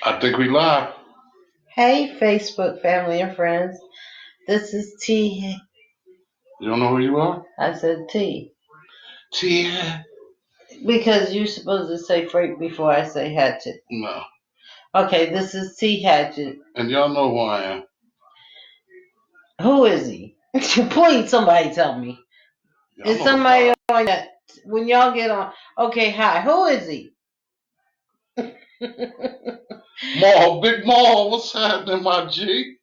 I think we live. Hey, Facebook family and friends. This is T. You don't know who you are? I said T. T. Because you're supposed to say Frank before I say Hatchet. No. Okay, this is T. Hatchet. And y'all know who I am. Who is he? Please, somebody tell me. Y'all Is know the somebody vibe. on that? When y'all get on. Okay, hi. Who is he? Maul, Big Maul, what's happening, my G?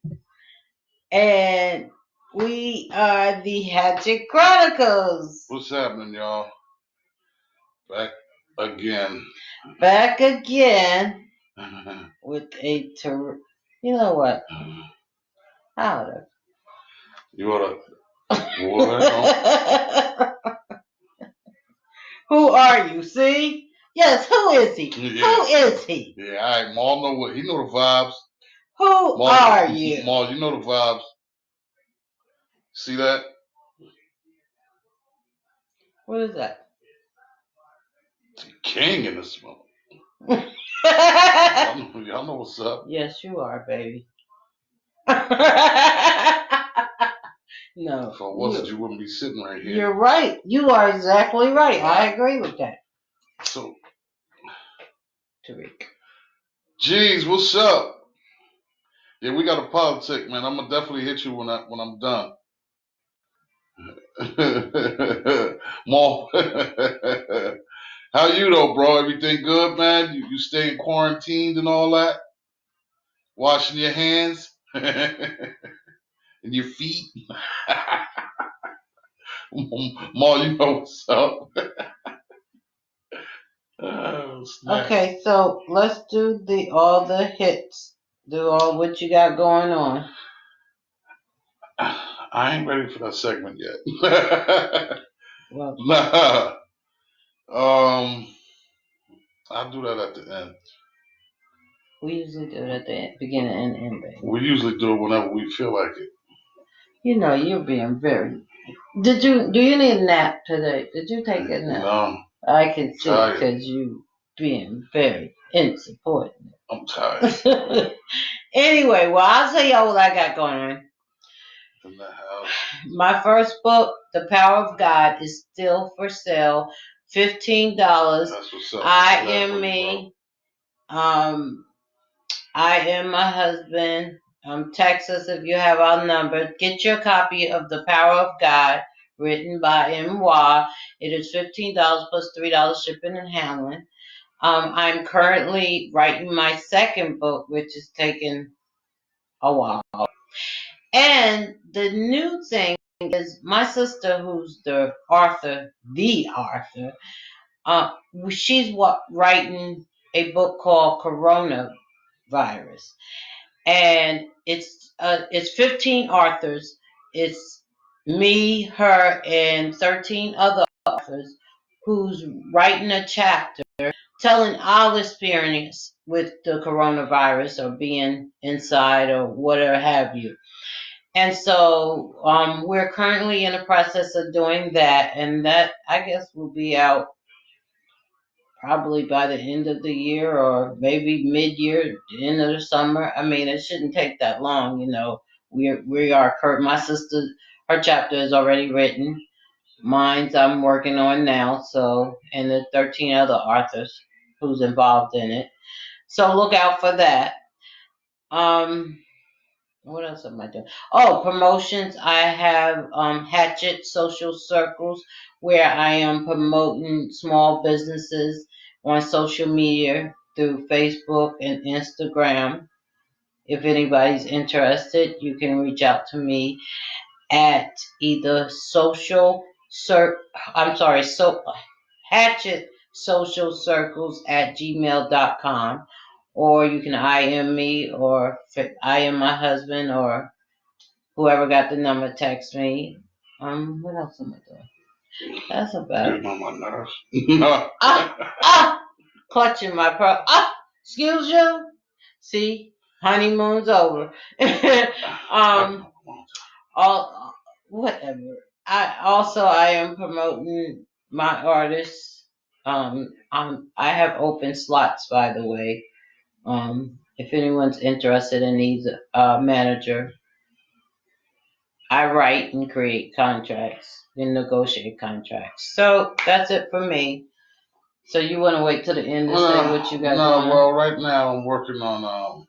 And we are the Hatchett Chronicles. What's happening, y'all? Back again. Back again with a you know what? Louder. You ought to. What? Who are you? See? Yes, who is he? Yeah. Who is he? Yeah, all right. Maul know what. He know the vibes. Who Maul, are you? Maul, you know the vibes. See that? What is that? King in this smoke. Y'all know what's up. Yes, you are, baby. No. If I wasn't, you wouldn't be sitting right here. You're right. You are exactly right. I agree with that. So, Tariq. Jeez, what's up? Yeah, we got a politic, man. I'm gonna definitely hit you when I'm done. Maul. How you though, bro? Everything good, man? You staying quarantined and all that? Washing your hands and your feet? Maul, you know what's up. Oh, Okay, so let's do all the hits. Do all what you got going on. I ain't ready for that segment yet. Well, Nah. I'll do that at the end. we usually do it at the beginning and end, baby. We usually do it whenever we feel like it. You know, you're being very. Do you need a nap today? Did you take a nap? No. I can see Tired. because you being very insubordinate. I'm tired. Anyway, well, I'll tell y'all what I got going on. In the house. My first book, The Power of God, is still for sale. $15. That's what's up. I am me. I am my husband. Text us if you have our number. Get your copy of The Power of God, written by M.Y. It is $15 plus $3 shipping and handling. I'm currently writing my second book, which is taking a while. And the new thing is my sister, who's the author, she's writing a book called Coronavirus. And it's 15 authors. It's me, her, and 13 other authors who's writing a chapter telling our experience with the coronavirus or being inside or whatever have you. And so we're currently in the process of doing that, and that I guess will be out probably by the end of the year or maybe mid-year, the end of the summer. I mean, it shouldn't take that long, you know. My sister, her chapter is already written. Mine's I'm working on now, so, and the 13 other authors who's involved in it. So look out for that. What else am I doing? Oh, promotions. I have Hatchet Social Circles where I am promoting small businesses on social media through Facebook and Instagram. If anybody's interested, you can reach out to me at either Hatchet Social Circles at gmail.com, or you can IM me, or IM my husband, or whoever got the number text me. What else am I doing? That's about it. Getting on my nerves. Clutching my pearl. Excuse you. See, Honeymoon's over. All whatever. I am promoting my artists. I have open slots, by the way. If anyone's interested and needs a manager, I write and create contracts and negotiate contracts. So that's it for me. So you want to wait till the end to say what you got going? Well, right now I'm working on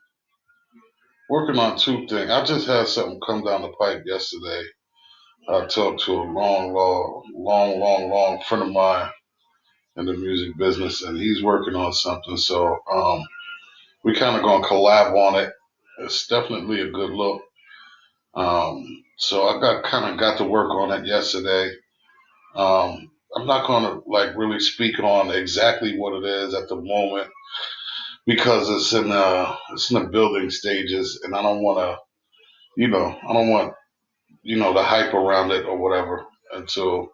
two things. I just had something come down the pipe yesterday. I talked to a long friend of mine in the music business, and he's working on something. So we kind of gonna collab on it. It's definitely a good look. So I got to work on it yesterday. I'm not gonna like really speak on exactly what it is at the moment because it's in the building stages, and I don't want to, I don't want the hype around it or whatever until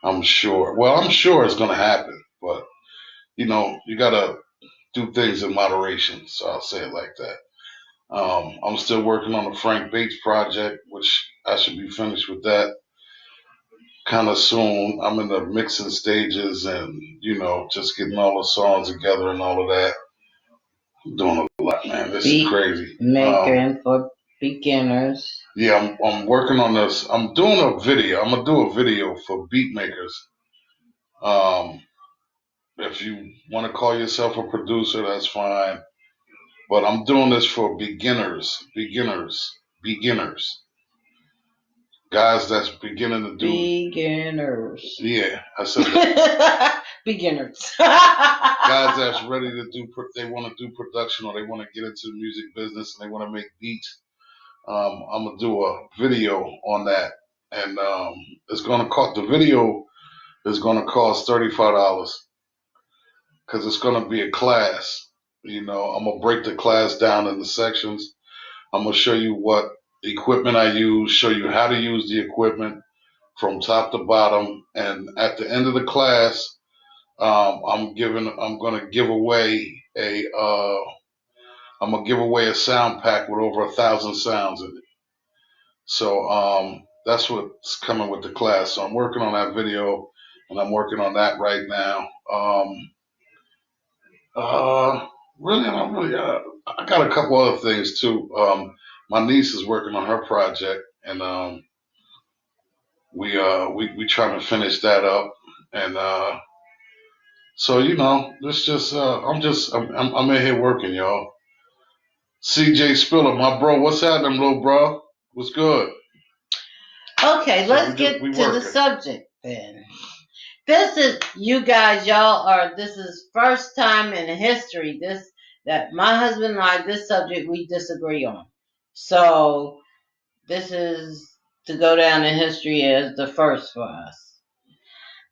I'm sure. Well, I'm sure it's gonna happen, but you gotta do things in moderation. So I'll say it like that. I'm still working on the Frank Bates project, which I should be finished with that kind of soon. I'm in the mixing stages and, just getting all the songs together and all of that. I'm doing a lot, man. This is crazy. Making for beginners. Yeah, I'm working on this. I'm doing a video. I'm going to do a video for beat makers. If you want to call yourself a producer, that's fine. But I'm doing this for beginners. Guys that's beginning to do beginners. Yeah, I said that. Beginners. Guys that's ready to do. They want to do production or they want to get into the music business and they want to make beats. I'm gonna do a video on that, and it's gonna cost. The video is gonna cost $35 because it's gonna be a class. I'm gonna break the class down into sections. I'm gonna show you what equipment I use, show you how to use the equipment from top to bottom, and at the end of the class, I'm gonna give away a sound pack with over 1,000 sounds in it. So that's what's coming with the class. So I'm working on that video, and I'm working on that right now. Really, I got a couple other things too. My niece is working on her project, and we trying to finish that up, and so this just I'm in here working, y'all. CJ Spiller, my bro, what's happening, little bro? What's good? Okay, so let's get to the subject then. This is you guys, this is first time in history that my husband and I, this subject we disagree on. So this is to go down in history as the first for us.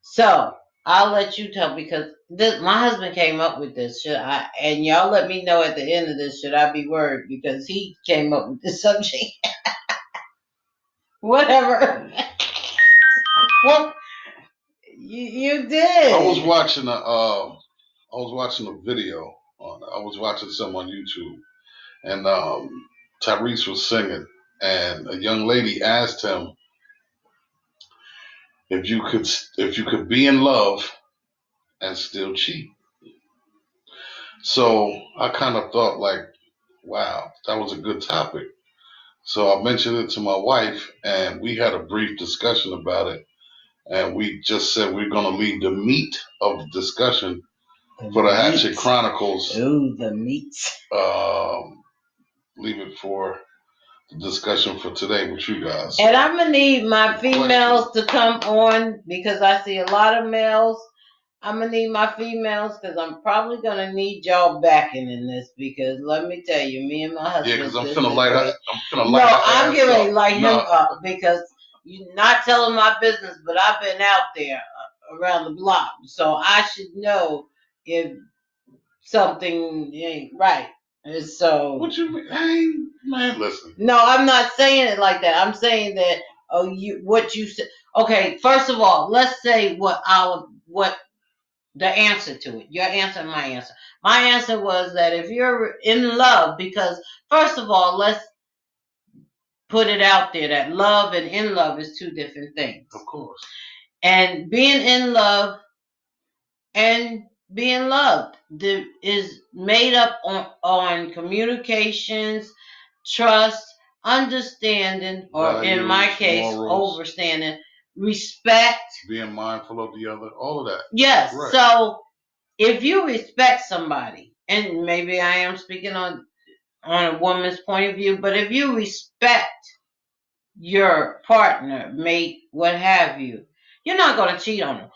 So I'll let you tell because my husband came up with this. And y'all let me know at the end of this, should I be worried because he came up with this subject. Whatever. Well, you did. I was watching a video I was watching some on YouTube, and Tyrese was singing, and a young lady asked him if you could be in love and still cheat. So I kind of thought like, wow, that was a good topic. So I mentioned it to my wife, and we had a brief discussion about it. And we just said we're going to leave the meat of the discussion for the Hatchett Chronicles. Ooh, the meat. Leave it for the discussion for today with you guys. And I'm going to need my females to come on because I see a lot of males. I'm going to need my females because I'm probably going to need y'all backing in this because let me tell you, me and my husband. Yeah, because I'm finna light up. I'm going to light him up because you're not telling my business, but I've been out there around the block. So I should know if something ain't right. And so. What you mean? Hey, man, listen. No, I'm not saying it like that. I'm saying that, what you said. Okay, first of all, let's say what the answer to it. Your answer and my answer. My answer was that if you're in love, because first of all, let's put it out there that love and in love is two different things. Of course. And being in love and being loved is made up on communications, trust, understanding, or Values, in my case, morals, overstanding, respect, being mindful of the other, all of that. yes. Right. So if you respect somebody, and maybe I am speaking on a woman's point of view, but if you respect your partner, mate, what have you, you're not going to cheat on them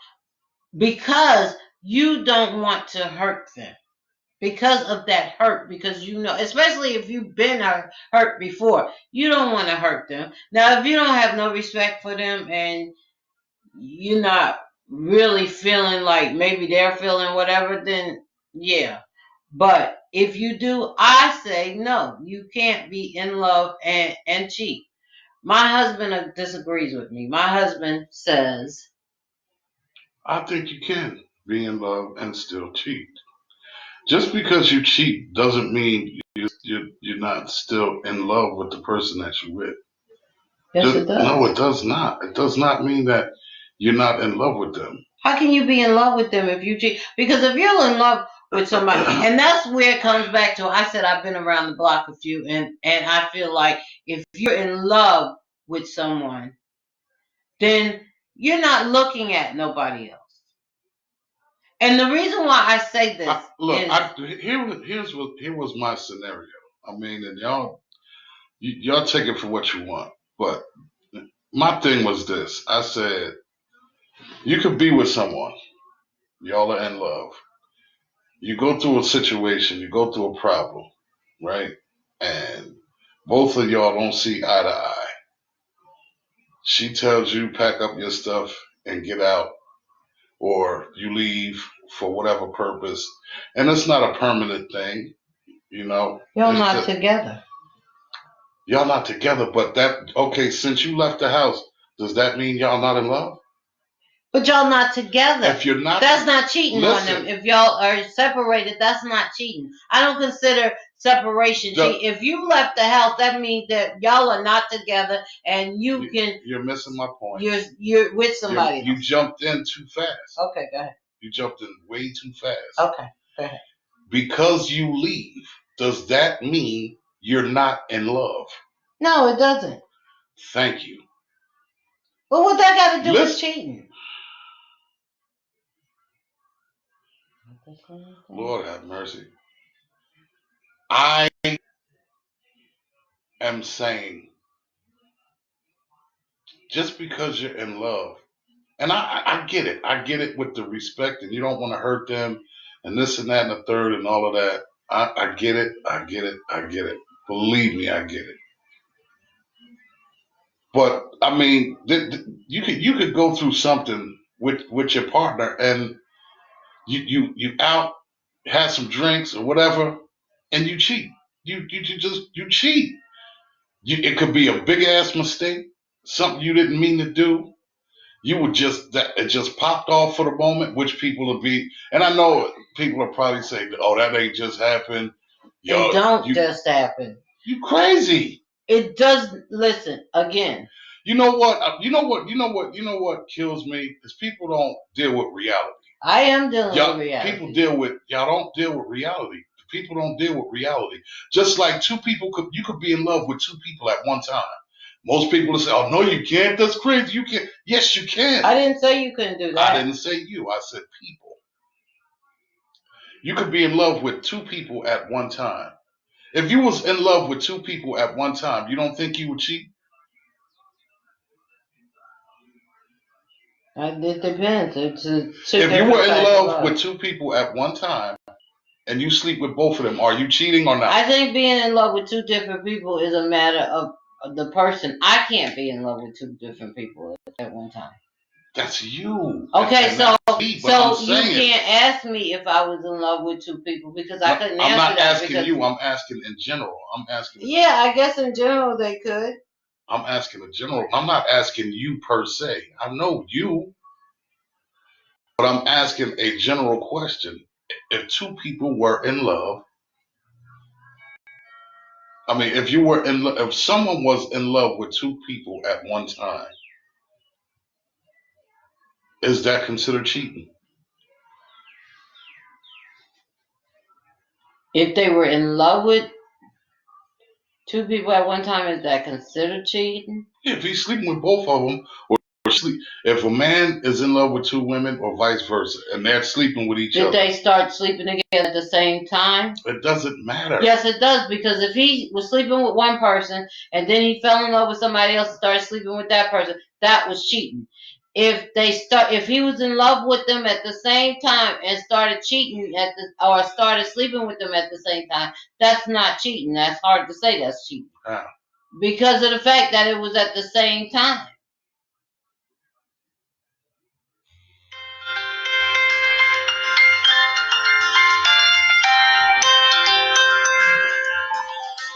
because you don't want to hurt them. Because of that hurt, because you know, especially if you've been hurt before, you don't want to hurt them. Now, if you don't have no respect for them and you're not really feeling like maybe they're feeling whatever, then yeah. But if you do, I say no, you can't be in love and cheat. My husband disagrees with me. My husband says, I think you can be in love and still cheat. Just because you cheat doesn't mean you're not still in love with the person that you're with. yes, it does. No, it does not. It does not mean that you're not in love with them. How can you be in love with them if you cheat? Because if you're in love with somebody, and that's where it comes back to, I said I've been around the block a few, and I feel like if you're in love with someone, then you're not looking at nobody else. And the reason why I say this here was my scenario. I mean, and y'all take it for what you want, but my thing was this. I said, you could be with someone, y'all are in love. You go through a situation, you go through a problem, right? And both of y'all don't see eye to eye. She tells you pack up your stuff and get out, or you leave for whatever purpose. And it's not a permanent thing, you know. Y'all not together. Y'all not together, but okay, since you left the house, does that mean y'all not in love? But y'all not together. If you're not, that's not cheating on them. If y'all are separated, that's not cheating. I don't consider separation cheating. If you left the house, that means that y'all are not together, and you're missing my point. You're with somebody. You jumped in too fast. Okay, go ahead. You jumped in way too fast. Okay, go ahead. Because you leave, does that mean you're not in love? No, it doesn't. Thank you. But what that got to do with cheating? Lord have mercy. I am saying, just because you're in love, and I get it. I get it with the respect, and you don't want to hurt them, and this and that and the third and all of that. I get it. I get it. I get it. Believe me, I get it. But I mean, you could go through something with your partner, and you out, have some drinks or whatever, and you cheat. You cheat. It could be a big ass mistake, something you didn't mean to do. You would it just popped off for the moment, which people will be, and I know people are probably saying, "Oh, that ain't just happened." It don't just happen. You crazy. It does. Listen again. You know what? You know what kills me is people don't deal with reality. I am dealing with reality. Y'all don't deal with reality. People don't deal with reality. Just like you could be in love with two people at one time. Most people will say, "Oh no, you can't. That's crazy. You can't." Yes, you can. I didn't say you couldn't do that. I didn't say you. I said people. You could be in love with two people at one time. If you was in love with two people at one time, you don't think you would cheat? It depends. If you were in love with two people at one time and you sleep with both of them, are you cheating or not? I think being in love with two different people is a matter of the person. I can't be in love with two different people at one time. That's you. Okay, so you can't ask me if I was in love with two people because I couldn't answer that. I'm not asking you. I'm asking in general. I'm asking. Yeah, I guess in general they could. I'm asking in general. I'm not asking you per se. I know you. But I'm asking a general question. If two people were in love, I mean, if someone was in love with two people at one time, is that considered cheating? If they were in love with two people at one time, is that considered cheating? Yeah, if he's sleeping with both of them, or if a man is in love with two women, or vice versa, and they're sleeping with each other, did they start sleeping together at the same time? It doesn't matter. Yes, it does, because if he was sleeping with one person and then he fell in love with somebody else and started sleeping with that person, that was cheating. If he was in love with them at the same time and started cheating or started sleeping with them at the same time, that's not cheating. That's hard to say that's cheating. How? Because of the fact that it was at the same time.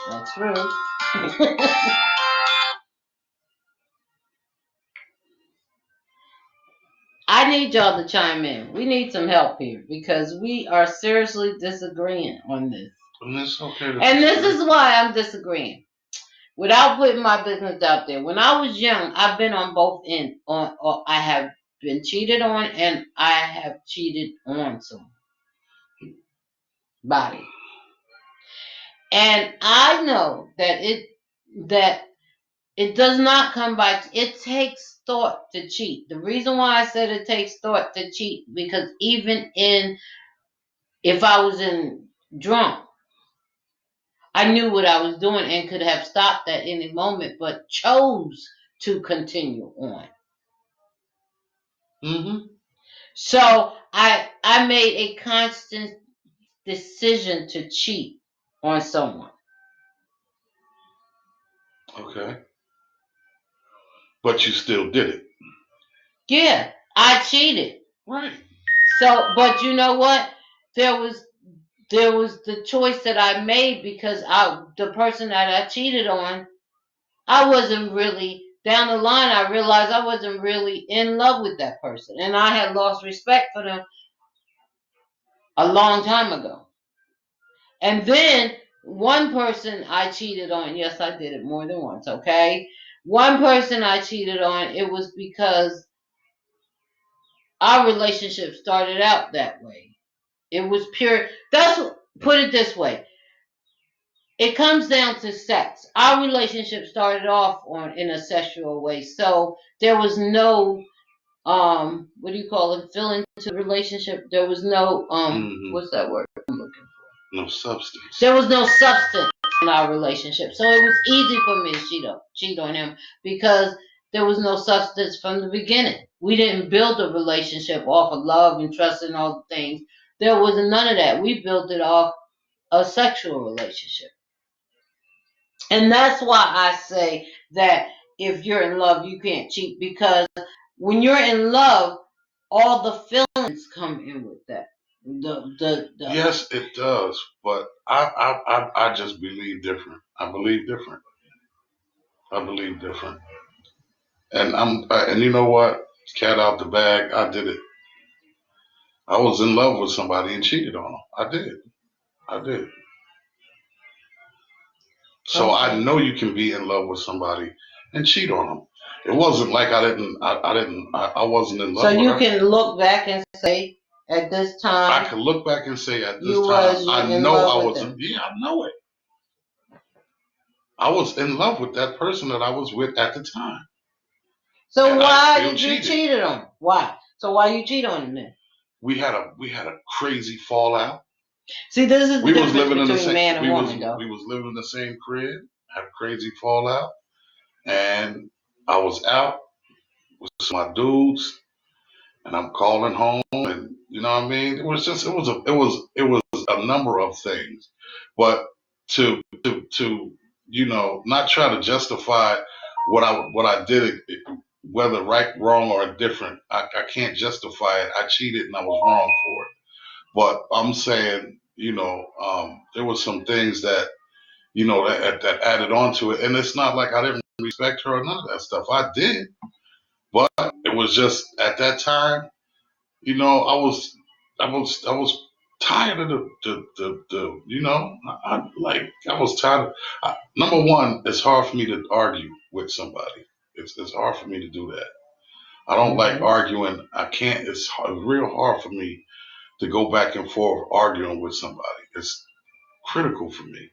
That's true. I need y'all to chime in. We need some help here because we are seriously disagreeing on this. And it's okay to And this disagree. is why I'm disagreeing. Without putting my business out there. When I was young, I've been on both ends. I have been cheated on and I have cheated on somebody. And I know that it does not come by. It takes thought to cheat. The reason why I said it takes thought to cheat, because even if I was in drunk, I knew what I was doing and could have stopped at any moment, but chose to continue on. Mm-hmm. So I made a constant decision to cheat on someone. Okay. But you still did it. Yeah, I cheated. Right. So, but you know what? There was the choice that I made because the person that I cheated on, I wasn't really down the line. I realized I wasn't really in love with that person, and I had lost respect for them a long time ago. And then one person I cheated on, yes, I did it more than once, okay? One person I cheated on, it was because our relationship started out that way. It was pure. Put it this way. It comes down to sex. Our relationship started off in a sexual way. So there was no what do you call it, fill into the relationship. There was no what's that word I'm looking for? No substance. There was no substance in our relationship. So it was easy for me to cheat on him because there was no substance from the beginning. We didn't build a relationship off of love and trust and all the things. There was none of that. We built it off a sexual relationship. And that's why I say that if you're in love, you can't cheat, because when you're in love, all the feelings come in with that. Yes, it does. But I just believe different. I believe different. I believe different. And you know what? Cat out the bag. I did it. I was in love with somebody and cheated on them. I did. I did. So Okay. I know you can be in love with somebody and cheat on them. It wasn't like I wasn't in love So with you her. can look back and say, at this time, I can look back and say at this you time, was I in know love I with was, them. yeah, I know it. I was in love with that person that I was with at the time. So And why I still did you cheated. cheat on him? Why? So why you cheat on him then? We had a crazy fallout. See, this is the We was difference living in the between same man and we was woman, though. we was living in the same crib, had a crazy fallout, and I was out with my dudes, and I'm calling home, and you know what I mean. It was a number of things, but to not try to justify what I did, whether right, wrong, or indifferent. I can't justify it. I cheated and I was wrong for it. But I'm saying, there was some things that that added on to it, and it's not like I didn't respect her or none of that stuff. I did, but it was just at that time. You know, I was tired of the you know, I was tired. Number one, it's hard for me to argue with somebody. It's hard for me to do that. I don't like arguing. I can't. It's real hard for me to go back and forth arguing with somebody. It's critical for me.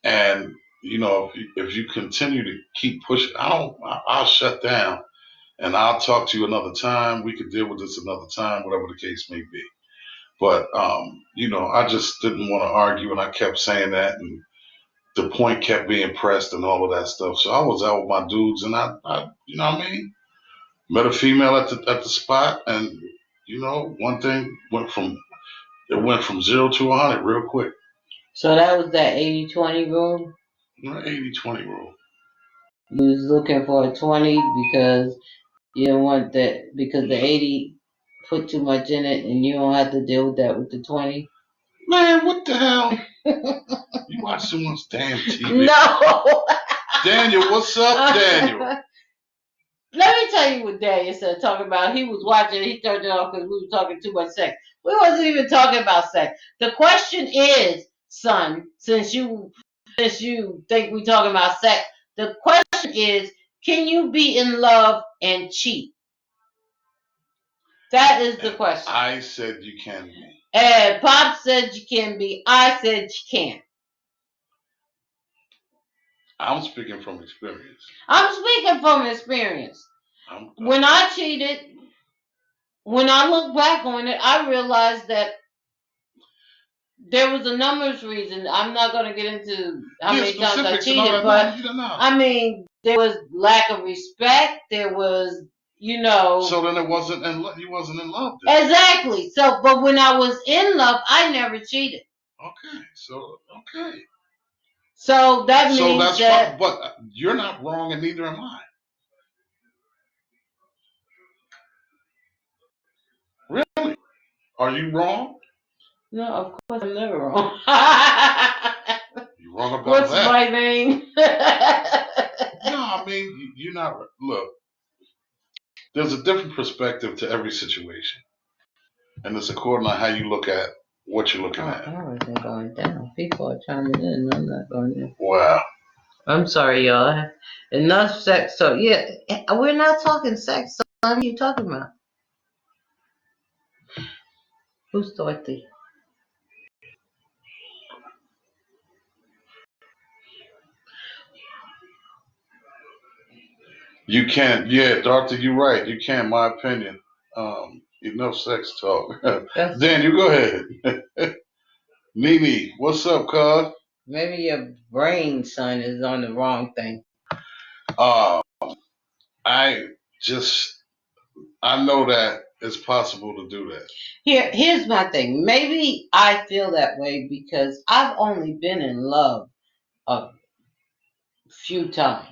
And you know, if you continue to keep pushing, I'll shut down and I'll talk to you another time. We could deal with this another time, whatever the case may be. But you know, I just didn't want to argue, and I kept saying that, and the point kept being pressed, and all of that stuff. So I was out with my dudes, and I you know what I mean, met a female at the spot, and you know, one thing went from 0 to 100 real quick. So that was that 80-20 rule? You know, 80-20 rule. You was looking for a 20 because you didn't want that, because the 80 put too much in it and you don't have to deal with that with the 20? Man, what the hell? You watch too much damn TV. No! Daniel, what's up, Daniel? Let me tell you what Daniel said, talking about he was watching, he turned it off because we were talking too much sex. We wasn't even talking about sex. The question is, son, since you think we talking about sex, the question is, can you be in love and cheat? That is the question. I said you can be. And Pop said you can be. I said you can't. I'm speaking from experience. I'm speaking from experience. When I cheated, when I look back on it, I realized that there was a numbers reason. I'm not going to get into how many times I cheated, but I mean, there was lack of respect. There was, you know. So then you wasn't in love. Then. Exactly. So, but when I was in love, I never cheated. Okay. Okay. So that means so that's that. Fine, but you're not wrong, and neither am I. Really? Are you wrong? No, of course I'm never wrong. You're wrong about What's that. my name? No, I mean, you're not. Look, there's a different perspective to every situation, and it's according to how you look at what you're looking at. I wasn't going down. People are chiming in. I'm not going in. Wow. I'm sorry, y'all. Enough sex. So yeah, we're not talking sex. So what are you talking about? Who's Dorothy? You can't. Yeah, Doctor, you're right. You can't. My opinion. Enough sex talk. Dan, you go ahead. Mimi, what's up, cuz? Maybe your brain, son, is on the wrong thing. I know that it's possible to do that. Here's my thing. Maybe I feel that way because I've only been in love a few times,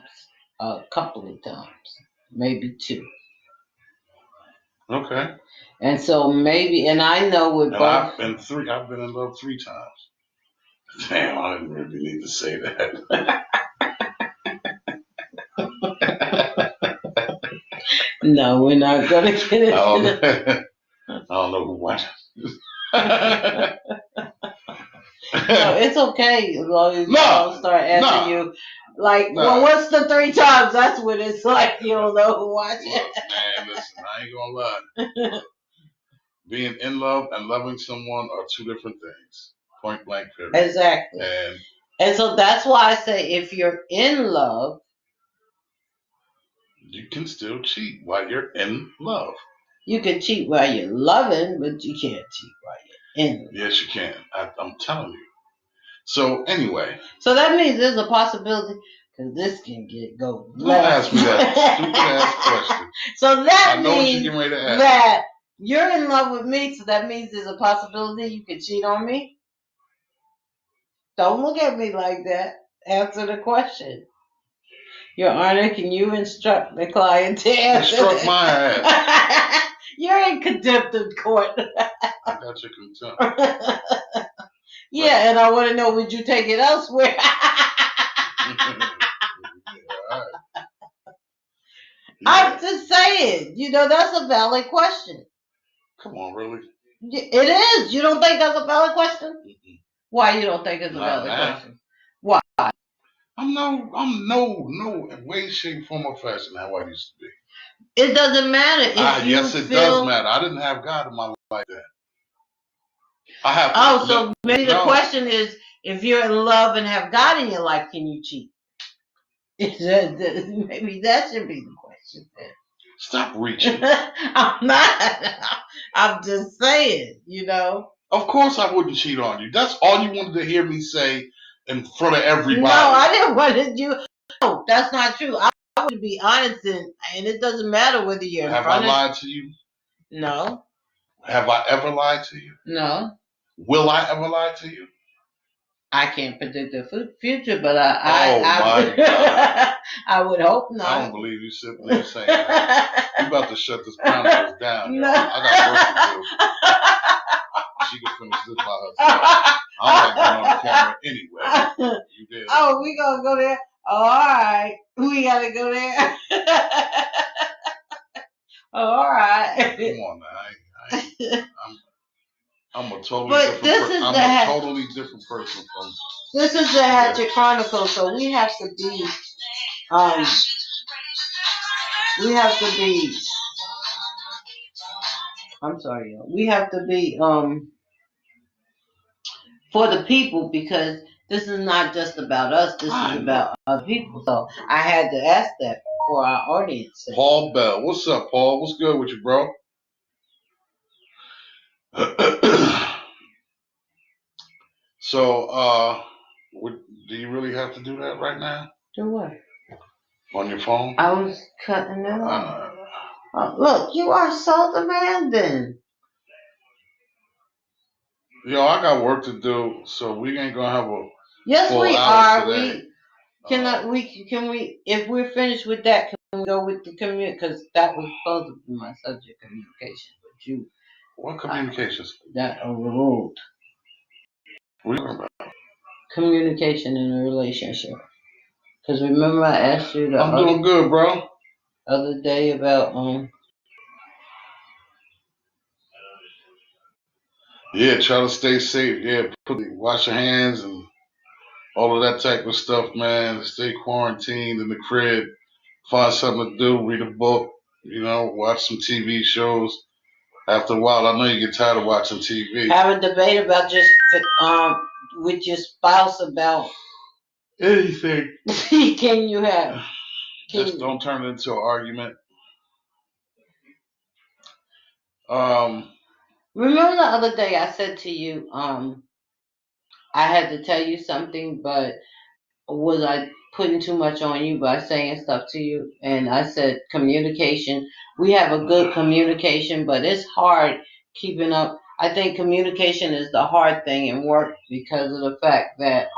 a couple of times, maybe two. Okay. And so maybe, and I know with both. I've been in love 3 times. Damn, I didn't really need to say that. No, we're not gonna get into that. I don't know who watched. No, it's okay as long as you don't start asking you, like, well, what's the 3 times? That's when it's like you don't know who watched it. Man, listen, I ain't gonna lie. Being in love and loving someone are 2 different things. Point blank, period. Exactly. And so that's why I say if you're in love, you can still cheat while you're in love. You can cheat while you're loving, but you can't cheat while you're in love. Yes, you can. I'm telling you. So anyway. So that means there's a possibility, because this can go left. Don't ask me that stupid ass question. So that I know means what you're getting ready to ask. that you're in love with me, so that means there's a possibility you can cheat on me? Don't look at me like that. Answer the question. Your Honor, can you instruct the client to answer? Instruct my ass. You're in contempt of court. I got your contempt. Yeah, and I want to know, would you take it elsewhere? I'm just saying, that's a valid question. Come on, really? It is. You don't think that's a valid question? Mm-mm. Why you don't think it's a Not valid now. question? Why? I'm no way, shape, form, or fashion how I used to be. It doesn't matter if you Yes, it does matter. I didn't have God in my life like that. I have. Oh, so maybe the question is, if you're in love and have God in your life, can you cheat? Maybe that should be the question then. Stop reaching. I'm not. I'm just saying, you know. Of course I wouldn't cheat on you. That's all you wanted to hear me say in front of everybody. No, I didn't want you. No, that's not true. I would be honest, and it doesn't matter whether you're in Have front I lied to you? No. Have I ever lied to you? No. Will I ever lie to you? I can't predict the future, but my God. I would hope not. I don't believe you sitting there saying that. You about to shut this Chronicles down, y'all. I got work to do. She can finish this by herself. I don't like being on the camera anyway. You did. Oh, we gonna go there. Oh, all right, we gotta go there. Oh, all right. Come on now, I'm a totally different person from. This is the Hatchett Chronicles, so we have to be. We have to be. I'm sorry, y'all. We have to be for the people, because this is not just about us. This is about other people. So I had to ask that for our audience. Paul Bell, what's up, Paul? What's good with you, bro? So, do you really have to do that right now? Do what? On your phone? I was cutting it off. Look, you are so demanding. Yo, I got work to do, so we ain't gonna have a. Yes, full we hour are. Today. Can we if we're finished with that, can we go with the because that was supposed to be my subject, communication, but you. What communications? That overruled. What are you talking about? Communication in a relationship. Because remember I asked you I'm doing good, bro. Other day about Yeah, try to stay safe. Yeah, wash your hands and all of that type of stuff, man. Stay quarantined in the crib. Find something to do. Read a book. Watch some TV shows. After a while, I know you get tired of watching TV. Have a debate about just with your spouse about anything. Can you have? Just don't turn it into an argument. Remember the other day I said to you, I had to tell you something, but was I putting too much on you by saying stuff to you? And I said communication. We have a good communication, but it's hard keeping up. I think communication is the hard thing in work because of the fact that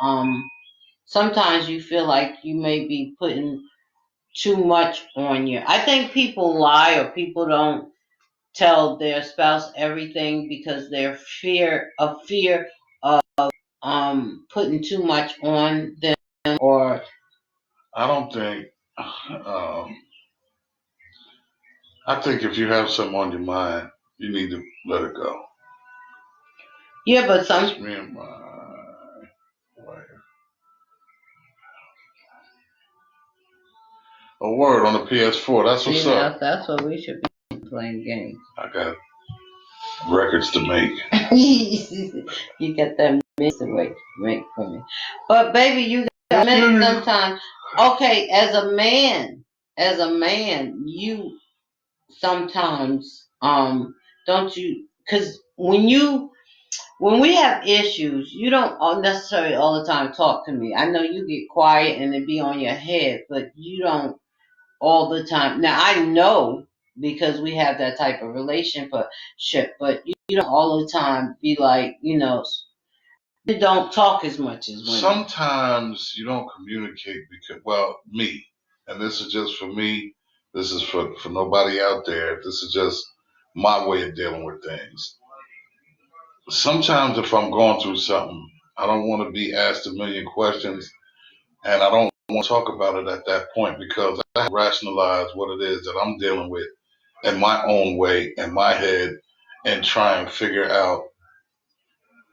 sometimes you feel like you may be putting too much on you. I think people lie or people don't tell their spouse everything because they're fear of putting too much on them, or I don't think. I think if you have something on your mind, you need to let it go. Yeah, but some. Just me and my wife. A word on the PS4. That's what's up. That's what we should be playing games. I got records to make. You got that mix to make for me. But baby, you got mix sometimes. Okay, as a man, you sometimes don't you? Because when we have issues, you don't necessarily all the time talk to me. I know you get quiet and it be on your head, but you don't all the time. Now I know because we have that type of relationship, but you don't all the time be like, you don't talk as much as women. Sometimes you don't communicate because, well, me, and this is just for me. This is for nobody out there. This is just my way of dealing with things. Sometimes if I'm going through something, I don't want to be asked a million questions, and I don't want to talk about it at that point because I have to rationalize what it is that I'm dealing with in my own way, in my head, and try and figure out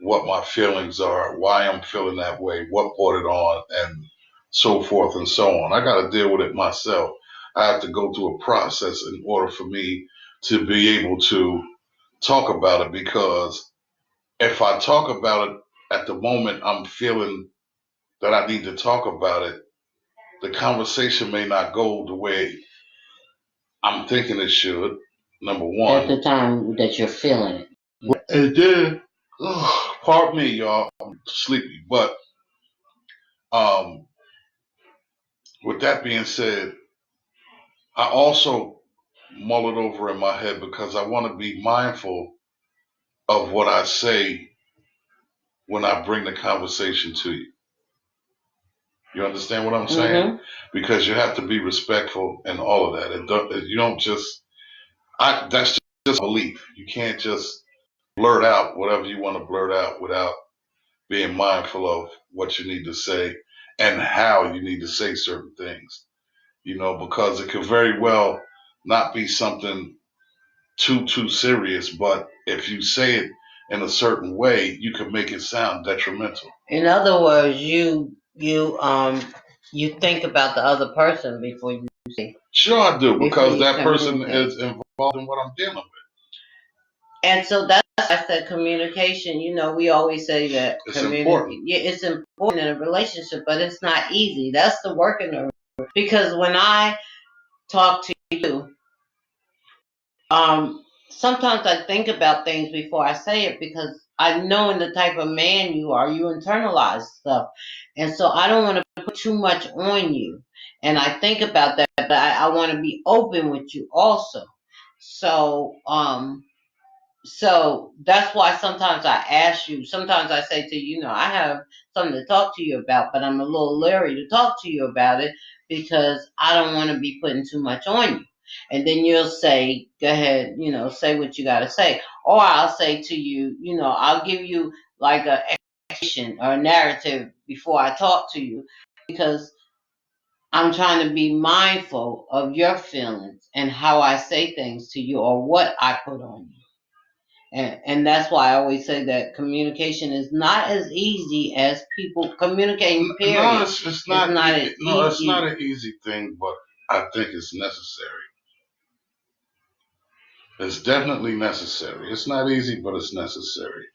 what my feelings are, why I'm feeling that way, what brought it on, and so forth and so on. I got to deal with it myself. I have to go through a process in order for me to be able to talk about it, because if I talk about it at the moment I'm feeling that I need to talk about it, the conversation may not go the way I'm thinking it should, number one. At the time that you're feeling it. And then, pardon me, y'all, I'm sleepy. But um, with that being said, I also mull it over in my head because I want to be mindful of what I say when I bring the conversation to you. You understand what I'm saying? Mm-hmm. Because you have to be respectful and all of that. You don't just, that's just belief. You can't just blurt out whatever you want to blurt out without being mindful of what you need to say and how you need to say certain things, because it could very well not be something too serious, but if you say it in a certain way, you can make it sound detrimental. In other words, you think about the other person before you say. Sure, I do, because that person communicate. is involved in what I'm dealing with. And so that's why I said communication. We always say that It's important. Yeah, it's important in a relationship, but it's not easy. That's the work in the because when I talk to you, sometimes I think about things before I say it because I know in the type of man you are, you internalize stuff, and so I don't want to put too much on you. And I think about that, but I want to be open with you also. So that's why sometimes I ask you, sometimes I say to you, I have something to talk to you about, but I'm a little leery to talk to you about it because I don't want to be putting too much on you. And then you'll say, go ahead, say what you got to say. Or I'll say to you, I'll give you like a explanation or a narrative before I talk to you because I'm trying to be mindful of your feelings and how I say things to you or what I put on you. And that's why I always say that communication is not as easy as people communicating. Period. No, it's not. It's not an easy thing, but I think it's necessary. It's definitely necessary. It's not easy, but it's necessary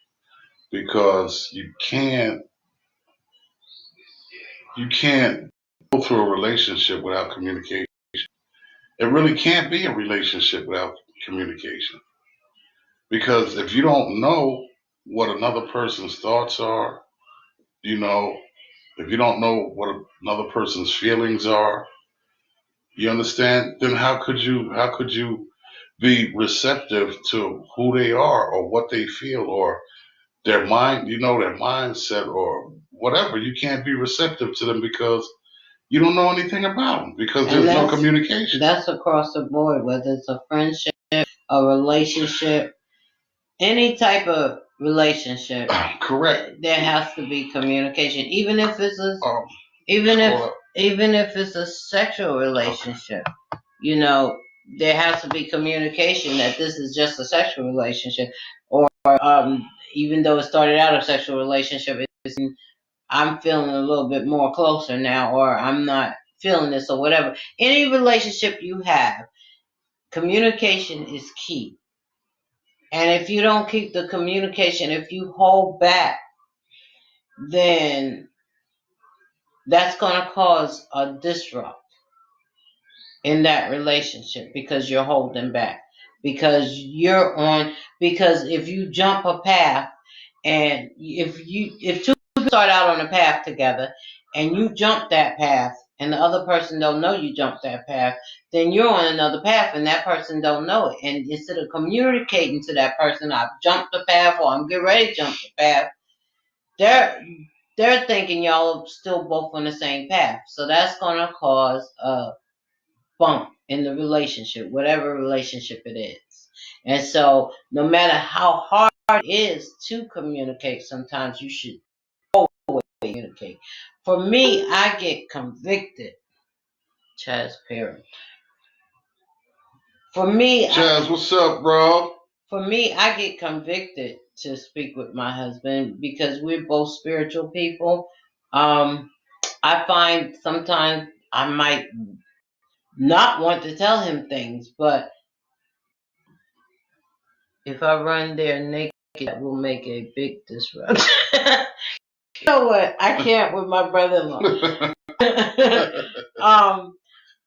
because you can't go through a relationship without communication. It really can't be a relationship without communication. Because if you don't know what another person's thoughts are, you know, if you don't know what another person's feelings are, you understand, then how could you be receptive to who they are or what they feel or their mind, their mindset or whatever. You can't be receptive to them because you don't know anything about them because there's no communication. That's across the board, whether it's a friendship, a relationship, any type of relationship. Correct. There has to be communication, even if it's even if it's a sexual relationship. Okay. There has to be communication that this is just a sexual relationship, or even though it started out a sexual relationship, I'm feeling a little bit more closer now, or I'm not feeling this, or whatever. Any relationship you have, communication is key. And if you don't keep the communication, if you hold back, then that's going to cause a disrupt in that relationship because you're holding back. Because if you jump a path and if two people start out on a path together and you jump that path and the other person don't know you jumped that path, then you're on another path and that person don't know it. And instead of communicating to that person, I've jumped the path or I'm getting ready to jump the path, they're thinking y'all are still both on the same path. So that's gonna cause a bump in the relationship, whatever relationship it is. And so no matter how hard it is to communicate, sometimes you should always communicate. For me, I get convicted, Chaz Perry. For me, Chaz, what's up, bro? for me, I get convicted to speak with my husband because we're both spiritual people. I find sometimes I might not want to tell him things, but if I run there naked, that will make a big disruption. You know what? I can't with my brother-in-law. I,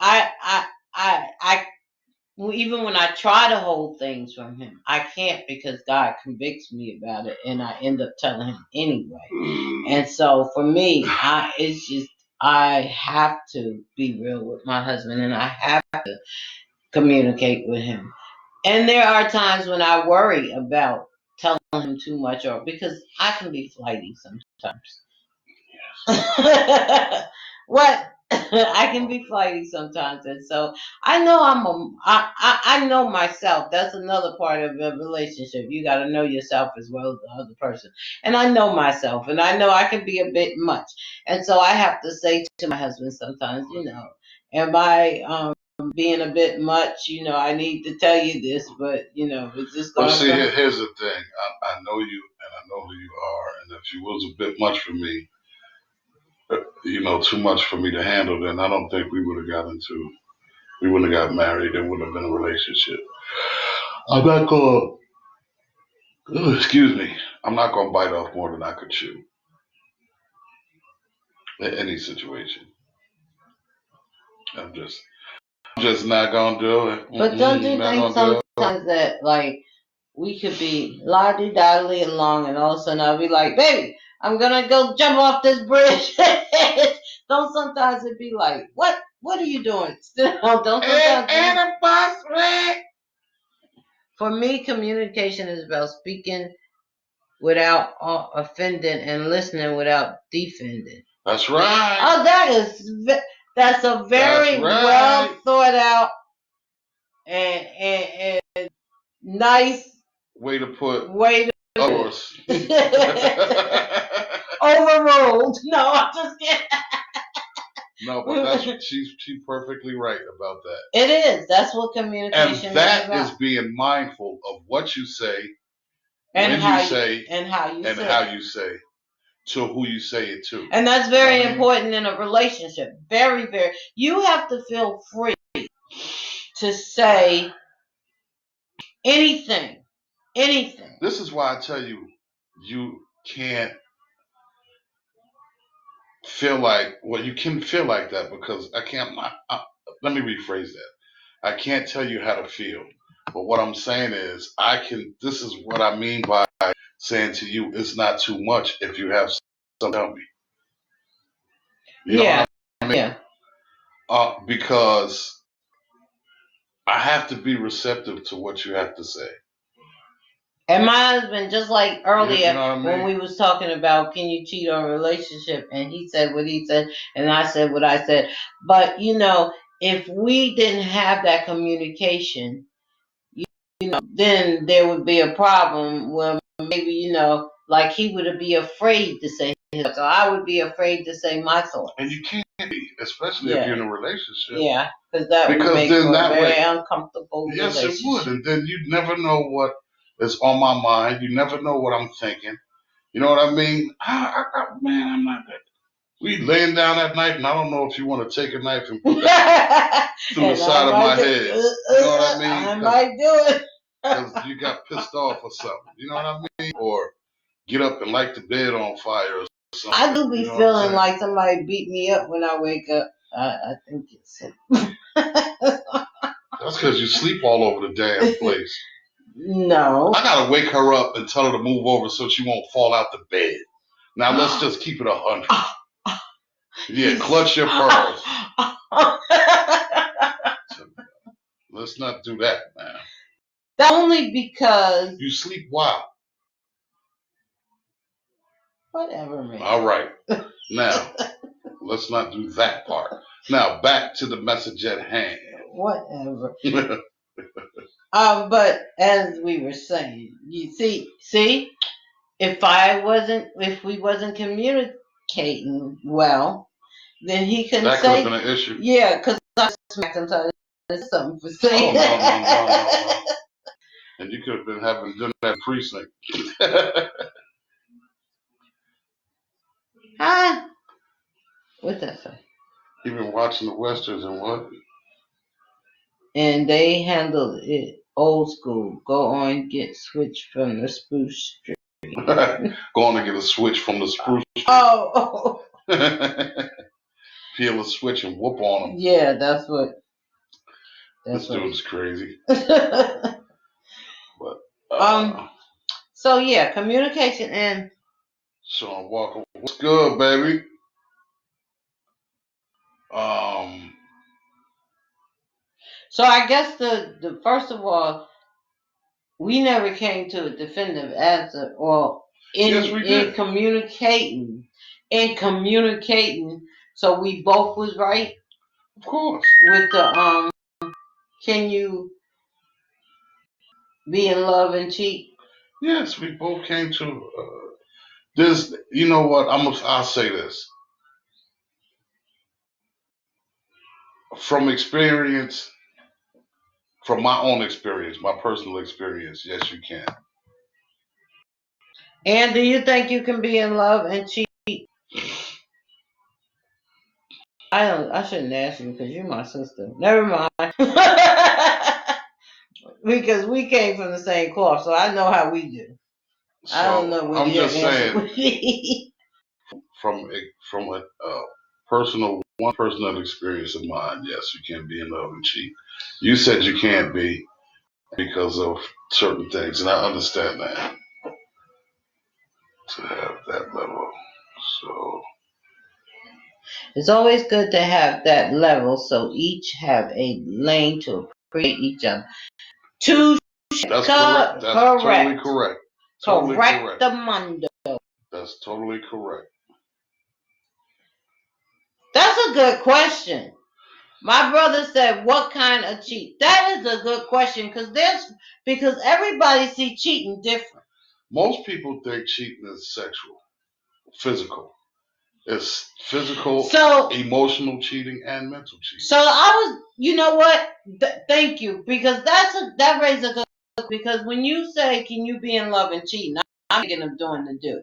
I, I, even when I try to hold things from him, I can't because God convicts me about it, and I end up telling him anyway. And so for me, it's just I have to be real with my husband, and I have to communicate with him. And there are times when I worry about telling him too much, or because I can be flighty sometimes. What? I can be flighty sometimes, and so I know I know myself. That's another part of a relationship. You got to know yourself as well as the other person. And I know myself, and I know I can be a bit much, and so I have to say to my husband sometimes, am I being a bit much? I need to tell you this, but is this Well, going see, to? here's the thing. I know you, and I know who you are. And if you was a bit much for me, too much for me to handle, then I don't think we would have we wouldn't have got married. There would have been a relationship. I'm not going. Excuse me. I'm not going to bite off more than I could chew in any situation. I'm just not gonna do it. But don't you Not think gonna do sometimes that like we could be lolly dolly along, and all of a sudden I'll be like, "Baby, I'm gonna go jump off this bridge." Don't sometimes it be like, "What? What are you doing?" Don't sometimes. And a boss man. For me, communication is about speaking without offending and listening without defending. That's right. Oh, that's a very That's well right. thought out and nice Way to put way to yours. overruled. No, I'm just kidding. No, but she's perfectly right about that. It is. That's what communication is about. And that is being mindful of what you say, and when how you say, and how you say, to who you say it to. And that's very important in a relationship. Very, very. You have to feel free to say anything. Anything. This is why I tell you, you can't feel like, well, you can feel like that because let me rephrase that. I can't tell you how to feel. But what I'm saying is, this is what I mean by saying to you, it's not too much if you have something to tell me. You know what I mean? Yeah. Because I have to be receptive to what you have to say. And my husband, just like earlier, You know what I mean? when we was talking about can you cheat on a relationship, and he said what he said, and I said what I said. But if we didn't have that communication, then there would be a problem where maybe like he would be afraid to say his, so I would be afraid to say my thoughts. And you can't be, especially if you're in a relationship. Yeah, because that would make for a very uncomfortable relationship. Yes, it would, and then you'd never know what is on my mind. You never know what I'm thinking. You know what I mean? Man, I'm not that. We laying down at night, and I don't know if you want to take a knife and put that through the side of my head. You know what I mean? I might do it. Because you got pissed off or something. You know what I mean? Or get up and light the bed on fire or something. I do be feeling like somebody beat me up when I wake up. I think it's it. That's because you sleep all over the damn place. No. I gotta wake her up and tell her to move over so she won't fall out the bed. Now let's just keep it 100. Yeah, clutch your pearls. Let's not do that, man. That's only because you sleep wild. Whatever, man. All right. Now, let's not do that part. Now, back to the message at hand. Whatever. But as we were saying, you see, if we wasn't communicating well, then he couldn't that say. That could have been an issue. Yeah, because I smacked him, so there's something for saying. Oh, no. And you could have been having dinner at the precinct. Huh? What's that say? You've been watching the westerns and what? And they handled it old school. Go on, get switched from the spruce street. Going to get a switch from the spruce. Oh. Peel a switch and whoop on them. Yeah, that's what. This dude's crazy. But So yeah, communication and Sean Walker, what's good, baby? So I guess the first of all, we never came to a definitive answer, or in communicating, So we both was right. Of course. With the can you be in love and cheat? Yes, we both came to this. You know what? I'll say this from experience, from my own experience, my personal experience. Yes, you can. And do you think you can be in love and cheat? I shouldn't ask you because you're my sister. Never mind. Because we came from the same cloth, so I know how we do. So I don't know what I'm your just answer saying, would be. from a personal experience of mine, yes, you can be in love and cheat. You said you can't be because of certain things, and I understand that to have that level. So It's always good to have that level, so each have a lane to appreciate each other. that's correct. That's totally correct. Totally correct. The mundo. That's totally correct. That's a good question. My brother said, "What kind of cheat?" That is a good question because everybody see cheating different. Most people think cheating is sexual, physical. It's physical, emotional cheating, and mental cheating. So you know what? Thank you, because that raises a good. Because when you say, "Can you be in love and cheating?" I'm thinking of doing the do.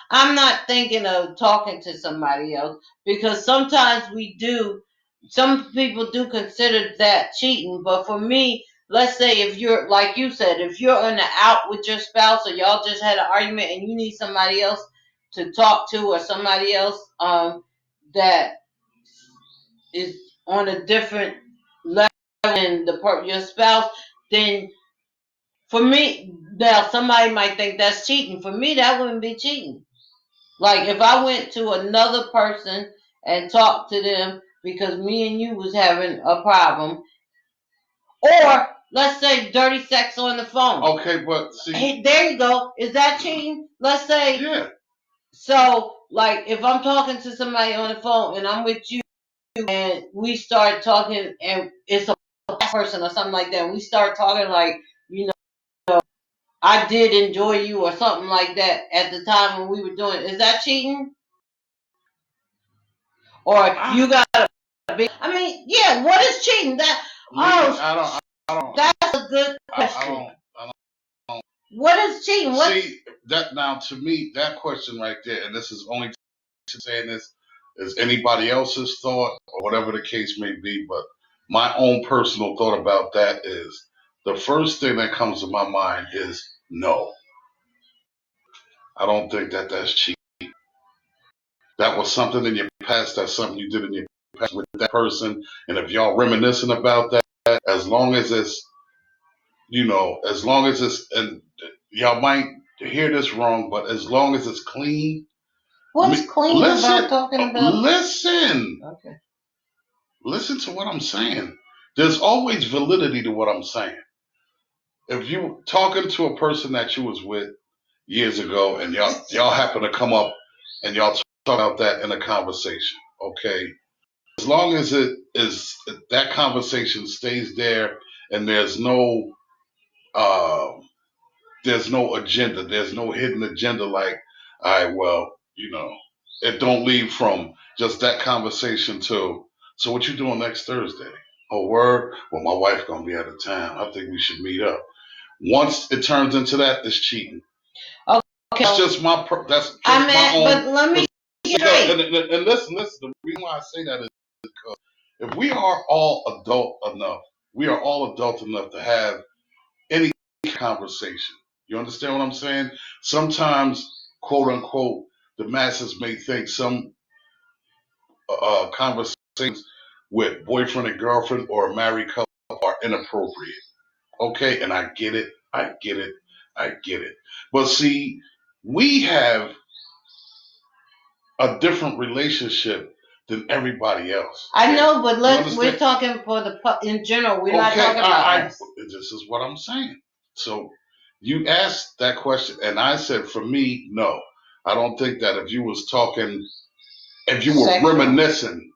I'm not thinking of talking to somebody else because sometimes we do. Some people do consider that cheating, but for me, let's say if you're like you said, if you're on the out with your spouse or y'all just had an argument and you need somebody else to talk to or somebody else that is on a different level than your spouse, then for me, now somebody might think that's cheating. For me, that wouldn't be cheating. Like if I went to another person and talked to them because me and you was having a problem, or let's say dirty sex on the phone. Okay, but see, hey, there you go. Is that cheating? Let's say. Yeah. So, like, if I'm talking to somebody on the phone and I'm with you and we start talking and it's a person or something like that, and we start talking like, you know, I did enjoy you or something like that at the time when we were doing it. Is that cheating? Or you gotta be. I mean, yeah. What is cheating? I don't. That's a good question. I don't. What is cheating? See that now to me that question right there, and this is only saying this is anybody else's thought or whatever the case may be, but my own personal thought about that is the first thing that comes to my mind is no. I don't think that that's cheating. That was something in your past. That's something you did in your past with that person. And if y'all reminiscing about that, as long as it's, as long as it's, and y'all might hear this wrong, but as long as it's clean. What's clean about talking about? Listen. Okay. Listen to what I'm saying. There's always validity to what I'm saying. If you talking to a person that you was with years ago and y'all happen to come up and y'all talk about that in a conversation, okay? As long as it is that conversation stays there and uh, there's no agenda, there's no hidden agenda like, all right, well, it don't leave from just that conversation to, so what you doing next Thursday? Oh, word? Well, my wife gonna be out of town. I think we should meet up. Once it turns into that, it's cheating. Okay. That's just my my own. But let me get straight. And listen. The reason why I say that is because if we are all adult enough to have any conversation. You understand what I'm saying? Sometimes, quote unquote, the masses may think some conversations with boyfriend and girlfriend or a married couple are inappropriate. Okay, and I get it. But see, we have a different relationship than everybody else. I know, but we're talking for in general. We're not talking about us. This is what I'm saying. So you asked that question, and I said, for me, no. I don't think that if you were Sexual. reminiscing.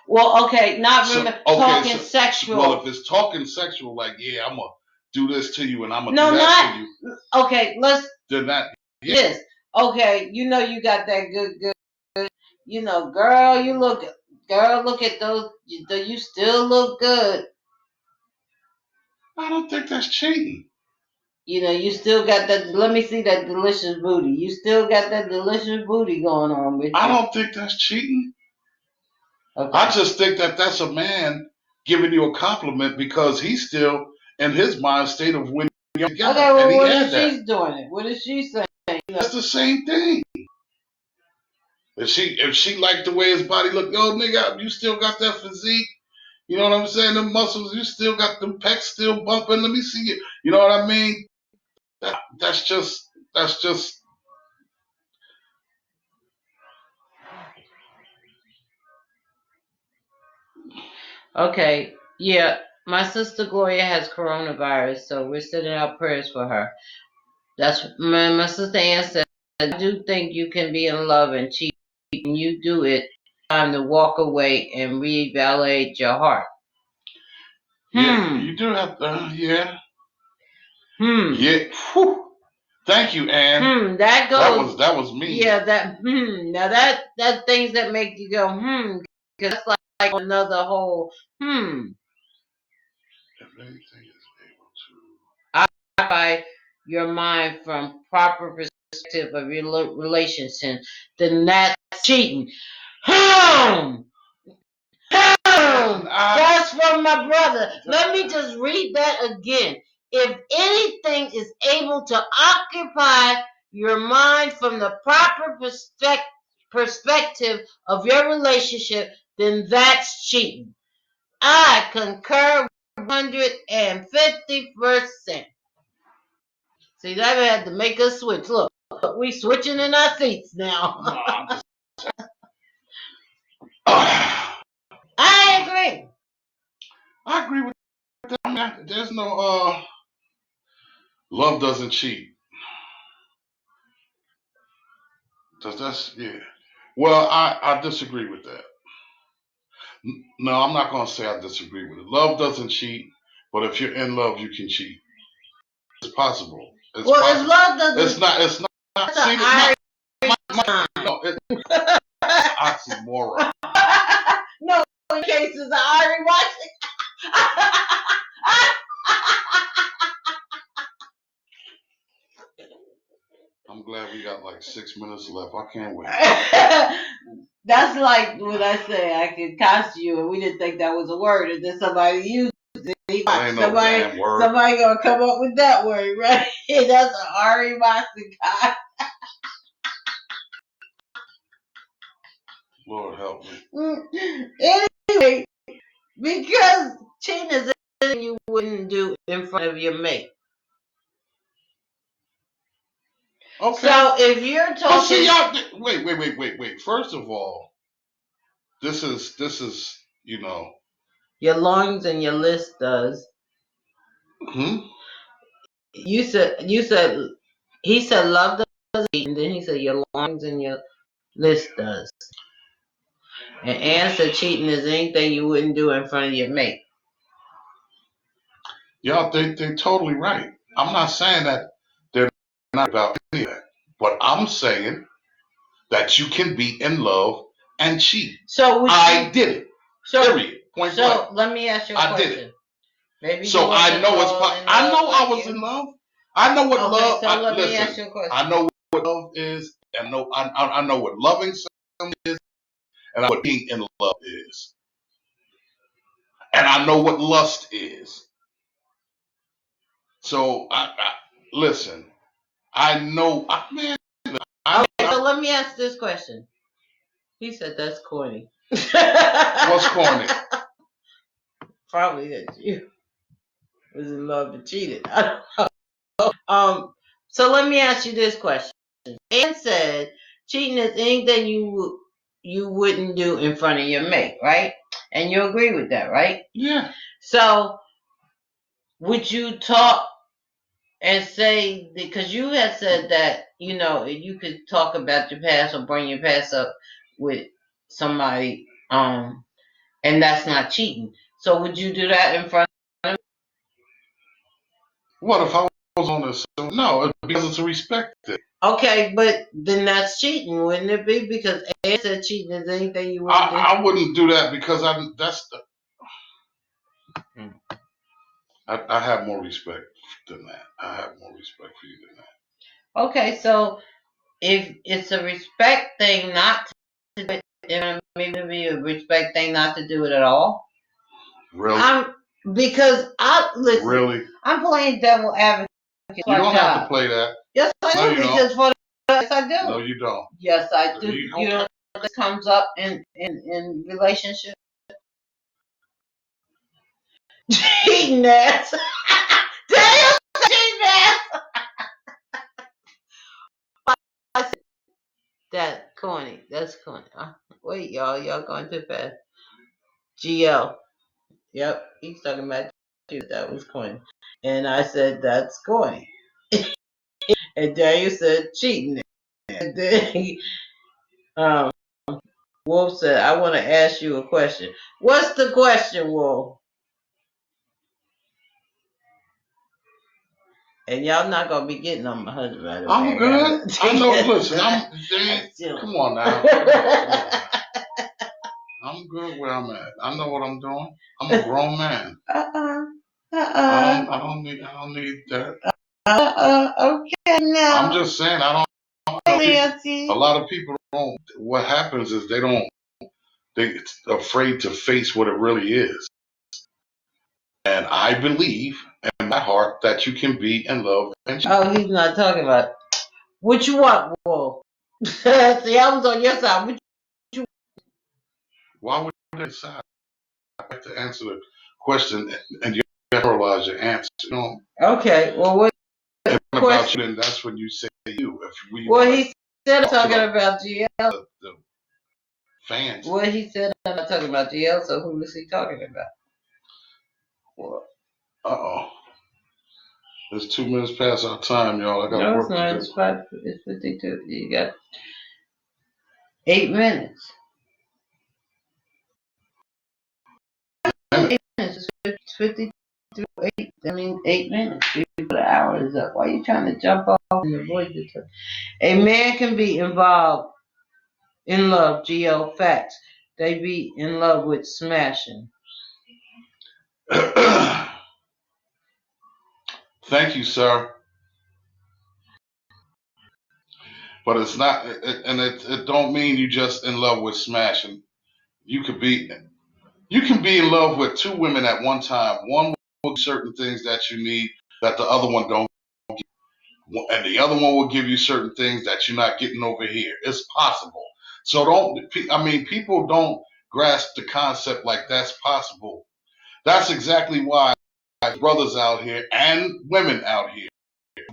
Well, okay, talking sexual. Well, if it's talking sexual, like, yeah, I'm going to do this to you and I'm going to do that to you. Okay, let's. Then that. Yeah. Yes. Okay, you got that good. Girl, look at those. You still look good. I don't think that's cheating. You still got that. Let me see that delicious booty. You still got that delicious booty going on with you. I don't think that's cheating. Okay. I just think that that's a man giving you a compliment because he's still in his mind state of when you're together. Okay, well, what is she doing it? What is she saying? That's the same thing. If she liked the way his body looked, yo, nigga, you still got that physique. You know what I'm saying? Them muscles, you still got them pecs still bumping. Let me see you. You know what I mean? That's just. Okay, yeah. My sister Gloria has coronavirus, so we're sending out prayers for her. That's my sister Ann said. I do think you can be in love and cheat, and you do it. Time to walk away and reevaluate your heart. Yeah, you do have to. Yeah. Yeah. Whew. Thank you, Ann. That goes. That was me. Yeah. That. Now that things that make you go. Because that's like another whole. If anything is able to occupy your mind from proper perspective of your relationship, then that's cheating. That's from my brother. Let me just read that again. If anything is able to occupy your mind from the proper perspective of your relationship, then that's cheating. I concur 150%. See, that had to make us switch. Look, we switching in our seats now. I agree. I agree with that. There's no love doesn't cheat. That's yeah. Well, I disagree with that. No, I'm not gonna say I disagree with it. Love doesn't cheat, but if you're in love, you can cheat. It's possible. It's possible. If love doesn't. It's not. It's oxymoron. No, in cases of Ari watching. I'm glad we got like 6 minutes left. I can't wait. That's like when I say I can cost you, and we didn't think that was a word, and then somebody used it. Somebody gonna come up with that word, right? That's an Ari watching cost. Lord help me. Anyway, because cheating is anything you wouldn't do in front of your mate. Okay. So if you're talking, wait. First of all, this is your lungs and your list does. You said he said love does, and then he said your lungs and your list does. And Ann said cheating is anything you wouldn't do in front of your mate. Yeah, they're totally right. I'm not saying that they're not about any of that, but I'm saying that you can be in love and cheat. So I did it. Period. Point blank. Let me ask you a question. Maybe you So I wasn't know it's. all in I love know I like was you. in love. I know what Okay, love. so let me ask Listen, you a question. I know what love is. I know what loving someone is, and I know what being in love is, and I know what lust is. So listen. I know, man. Okay, so let me ask this question. He said that's corny. What's corny? Probably that you was in love and cheated. I don't know. So let me ask you this question. Ann said cheating is anything you wouldn't do in front of your mate, right? And you agree with that, right? Yeah. So would you talk and say, because you had said that you could talk about your past or bring your past up with somebody, and that's not cheating. So would you do that in front of? What if I was on this? No, because it's respected. Okay, but then that's cheating, wouldn't it be? Because Ed said cheating is anything you wouldn't do. I wouldn't do that because I have more respect than that. I have more respect for you than that. Okay, so if it's a respect thing not to do it, then maybe it'd be a respect thing not to do it at all. Really? Because listen. Really? I'm playing devil advocate. You don't have to play that. Yes, I No, do. you Because don't. yes, I do. No, you don't. Yes, I do. You You know, this comes up in relationships. Cheating ass. Damn, cheating ass. I said that corny. That's corny. Wait, y'all going too fast. GL. Yep, he's talking about you. That was corny. And I said that's corny. And Daniel said cheating. And then Wolf said, I want to ask you a question. What's the question, Wolf? And y'all not gonna be getting on my husband right away. I'm good. I know. Listen, come on now. I'm good where I'm at. I know what I'm doing. I'm a grown man. I don't need that. Okay, now. I'm just saying. I don't. A lot of people don't. What happens is they're afraid to face what it really is. And I believe in my heart that you can be in love. Oh, he's not talking about what you want, Wolf. See, I was on your side. What you? Why would they decide? I like to answer the question, and you generalize your answer. Okay, well, what about you? And that's when you say you. If we well, he said I'm talking about about GL. The fans. Well, he said I'm not talking about GL. So who is he talking about? Well, it's 2 minutes past our time, y'all. I got No, work it's not. to do. It's 52. You got 8 minutes. 8 minutes. It's 52. 8. I mean, 8 minutes. The hour is up. Why are you trying to jump off and avoid the time? A man can be involved in love. GL facts. They be in love with smashing. Thank you, sir. But it's not, and it don't mean you just in love with smashing. You can be in love with two women at one time. One will do certain things that you need that the other one don't, and the other one will give you certain things that you're not getting over here. It's possible. So people don't grasp the concept like that's possible. That's exactly why brothers out here and women out here,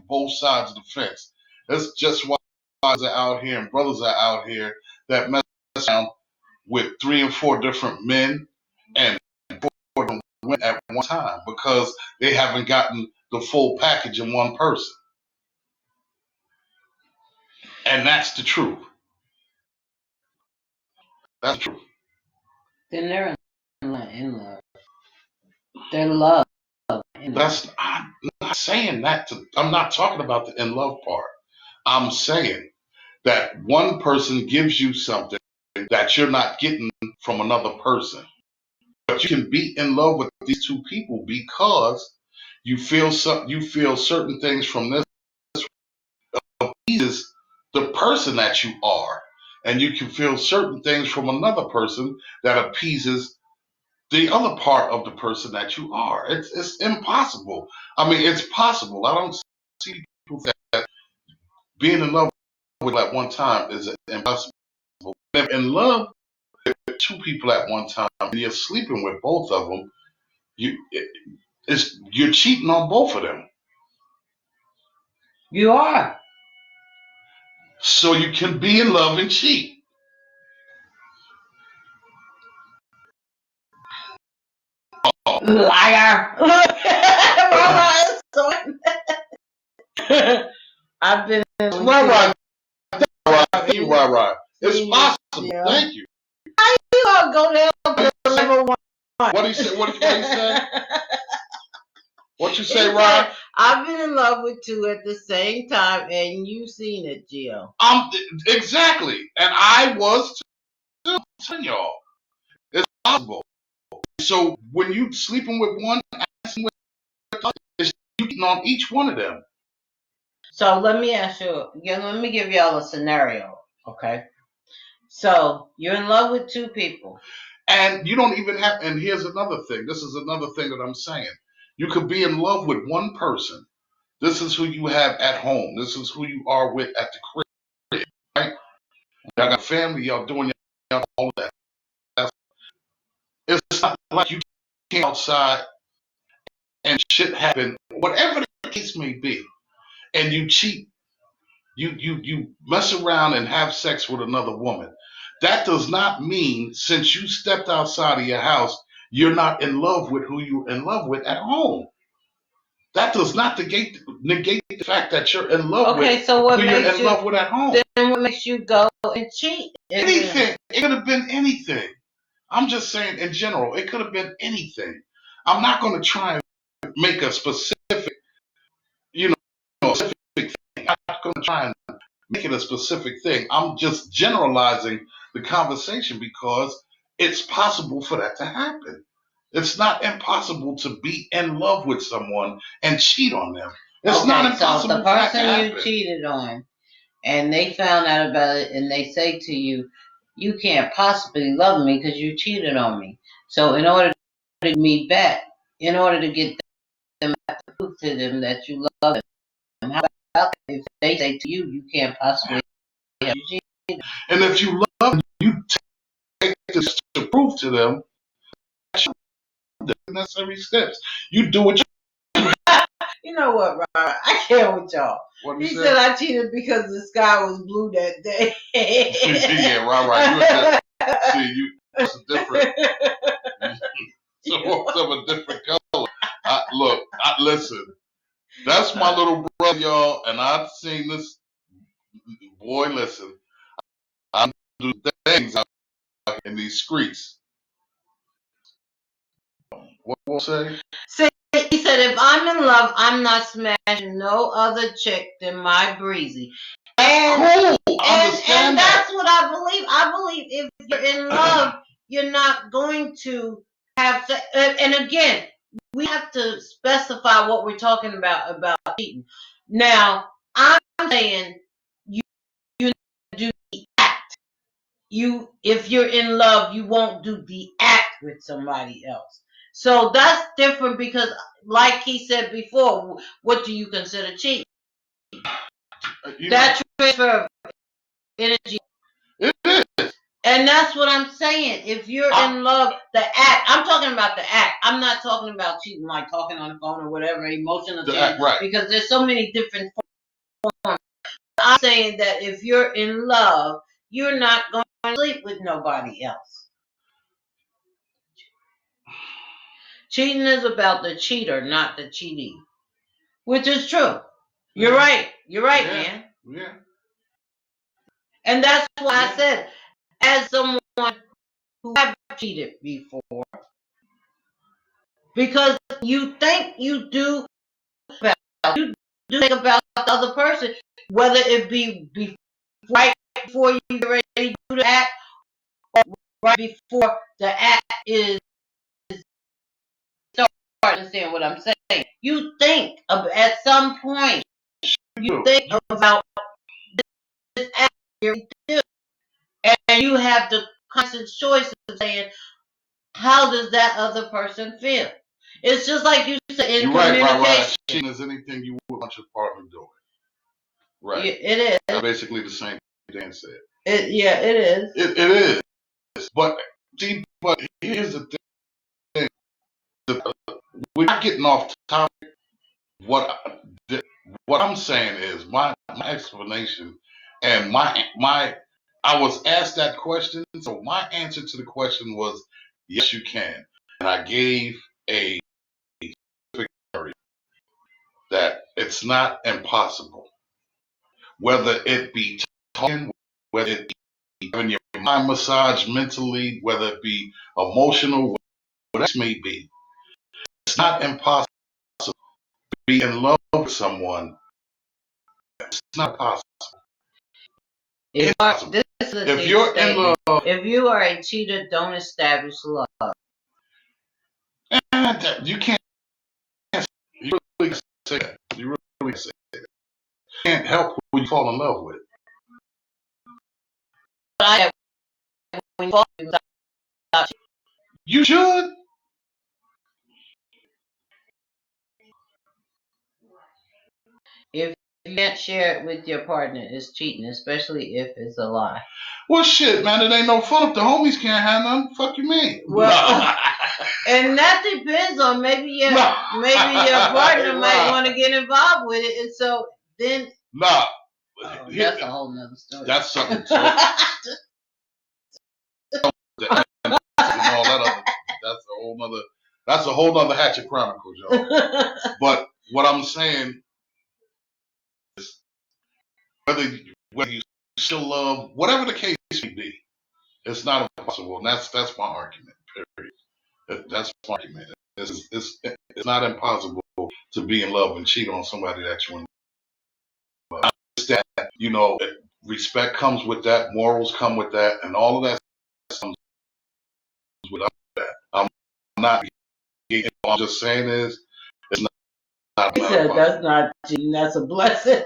both sides of the fence. That's just why guys are out here and brothers are out here that mess around with 3 and 4 different men and 4 different women at one time because they haven't gotten the full package in one person. And that's the truth. That's the truth. Then they're in love. They're love. I'm not saying that. I'm not talking about the in love part. I'm saying that one person gives you something that you're not getting from another person. But you can be in love with these two people because you feel certain things from this appeases the person that you are, and you can feel certain things from another person that appeases the other part of the person that you are. It's impossible. I mean, it's possible. I don't see people that being in love with at one time is impossible. If in love with two people at one time and you're sleeping with both of them, you're cheating on both of them. You are. So you can be in love and cheat. Liar. I've been Right. Thank you, right. It's possible. Yeah. Thank you. How you gonna go down to level 1? What do you say? What do you say? What you say, Ryan? I've been in love with two at the same time, and you seen it, Gio. Exactly, and I was too. I'm telling y'all, it's possible. So when you sleeping with one, sleeping with the other, it's cheating on each one of them. So let me ask you. Let me give y'all a scenario, okay? So you're in love with two people. And you don't even have, and here's another thing. This is another thing that I'm saying. You could be in love with one person. This is who you have at home. This is who you are with at the crib, right? Y'all got family, y'all doing y'all all of that. It's not like you came outside and shit happened, whatever the case may be, and you cheat, you mess around and have sex with another woman. That does not mean since you stepped outside of your house, you're not in love with who you're in love with at home. That does not negate the fact that you're in love with so what who you're makes in love with at home. Then what makes you go and cheat? Anything. It could have been anything. I'm just saying in general, it could have been anything. I'm not going to try and make a specific, specific thing. I'm not going to try and make it a specific thing. I'm just generalizing the conversation because it's possible for that to happen. It's not impossible to be in love with someone and cheat on them. It's not impossible. So the person you cheated on, and they found out about it, and they say to you, "You can't possibly love me because you cheated on me." So in order to get me back, in order to get them to prove to them that you love them, how about if they say to you, "You can't possibly have you cheated"? And if you love them, you take this to prove to them the necessary steps. You do what you. You know what, Robert? I can't with y'all. He said I cheated because the sky was blue that day. Yeah, right. It's different. Some a different color. Listen. That's my little brother, y'all, and I've seen this. Boy, listen. I do things out in these streets. What will say? He said, if I'm in love, I'm not smashing no other chick than my breezy. And, cool. And that's what I believe. I believe if you're in love, you're not going to have sex. And again, we have to specify what we're talking about cheating. Now, I'm saying you do the act. If you're in love, you won't do the act with somebody else. So that's different because, like he said before, what do you consider cheating? That transfer of energy. It is. And that's what I'm saying. If you're in love, the act, I'm talking about the act. I'm not talking about cheating, like talking on the phone or whatever, emotional cheating, right. Because there's so many different forms. I'm saying that if you're in love, you're not going to sleep with nobody else. Cheating is about the cheater, not the cheatee. Which is true. You're right. You're right, man. Yeah. And that's why I said, as someone who have cheated before, because you think you do think about the other person, whether it be right before you get ready to do the act or right before the act is understand what I'm saying. You think at some point. You think about this act you do, and you have the conscious choice of saying, "How does that other person feel?" It's just like you said in You're communication. right. Cheating is anything you would want your partner doing. Right. Yeah, it is. That's basically the same thing Dan said. It is. It is. But see, but here's the thing. We're not getting off topic. What I'm saying is my explanation and my I was asked that question, so my answer to the question was yes, you can, and I gave a theory that it's not impossible, whether it be talking, whether it be having your mind massaged mentally, whether it be emotional, whatever it may be. It's not impossible to be in love with someone. It's not possible. If you're in love, if you are a cheater, don't establish love. You can't. You really can't say that. You really can't say that. You can't help who you fall in love with. You should. If you can't share it with your partner, it's cheating, especially if it's a lie. Well, shit, man, it ain't no fun if the homies can't have nothing. Fuck you, mean? Well, and that depends on maybe your partner might want to get involved with it, and so then that's a whole nother story. That's something. That's a whole nother Hatchett Chronicles, y'all. But what I'm saying is, whether you still love, whatever the case may be, it's not impossible, and that's my argument. Period. That's my argument. It's not impossible to be in love and cheat on somebody that you in love. I understand, respect comes with that, morals come with that, and all of that comes with that. I'm not. All I'm just saying is, it's not. He said that's not cheating. That's a blessing.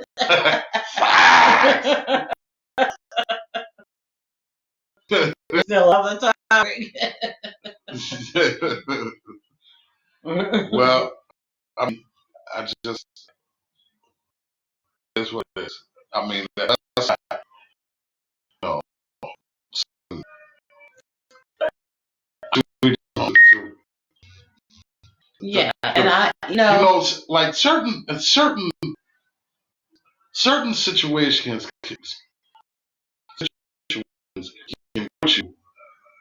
Still all the time. Well, I mean, I just is what it is. I mean, that's yeah, and like certain situations can put you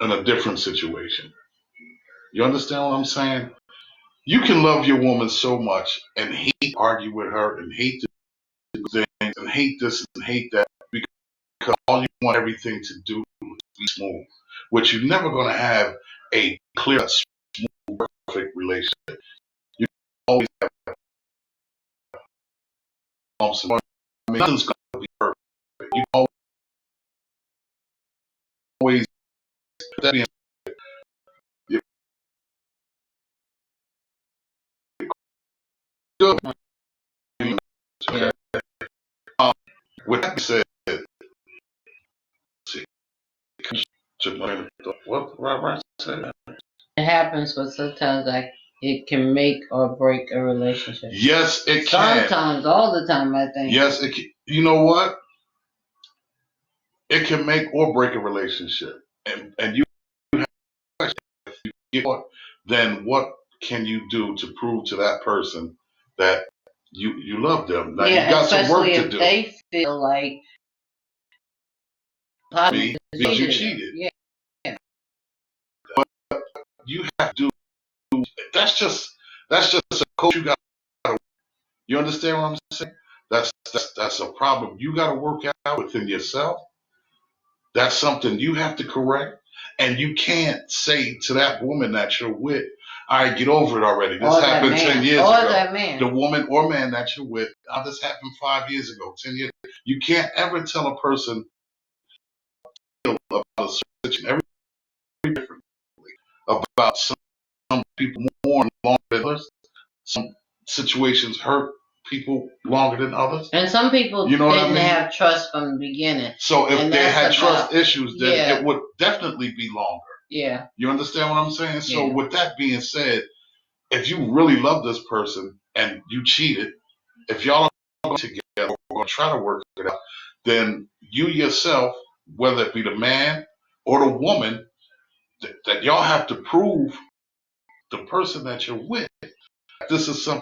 in a different situation. You understand what I'm saying? You can love your woman so much and hate argue with her and hate the things and hate this and hate that because all you want everything to do is be smooth, which you're never going to have a clear, smooth, perfect relationship. You always have bumps and I mean, nothing's going to be perfect. You always that being good. Okay. With that said, what Robert said. It happens, but sometimes it can make or break a relationship. Yes, it can. Sometimes, all the time, I think. Yes, it can. You know what? It can make or break a relationship, and you have a question. If you get caught, then what can you do to prove to that person that you love them? Now you got some work to do. They feel like because you cheated. Yeah. But you have to do. That's just a coach you got. You understand what I'm saying? That's a problem you got to work out within yourself. That's something you have to correct. And you can't say to that woman that you're with, all right, get over it already. This happened 10 years ago. That man. The woman or man that you're with, this happened 5 years ago, 10 years ago. You can't ever tell a person about a situation, every different, about some people more longer than others. Some situations hurt people longer than others. And some people didn't have trust from the beginning. So if they had trust issues, then it would definitely be longer. Yeah. You understand what I'm saying? So Yeah. with that being said, if you really love this person and you cheated, if y'all are going together, we're going to try to work it out, then you yourself, whether it be the man or the woman, that y'all have to prove the person that you're with. This is something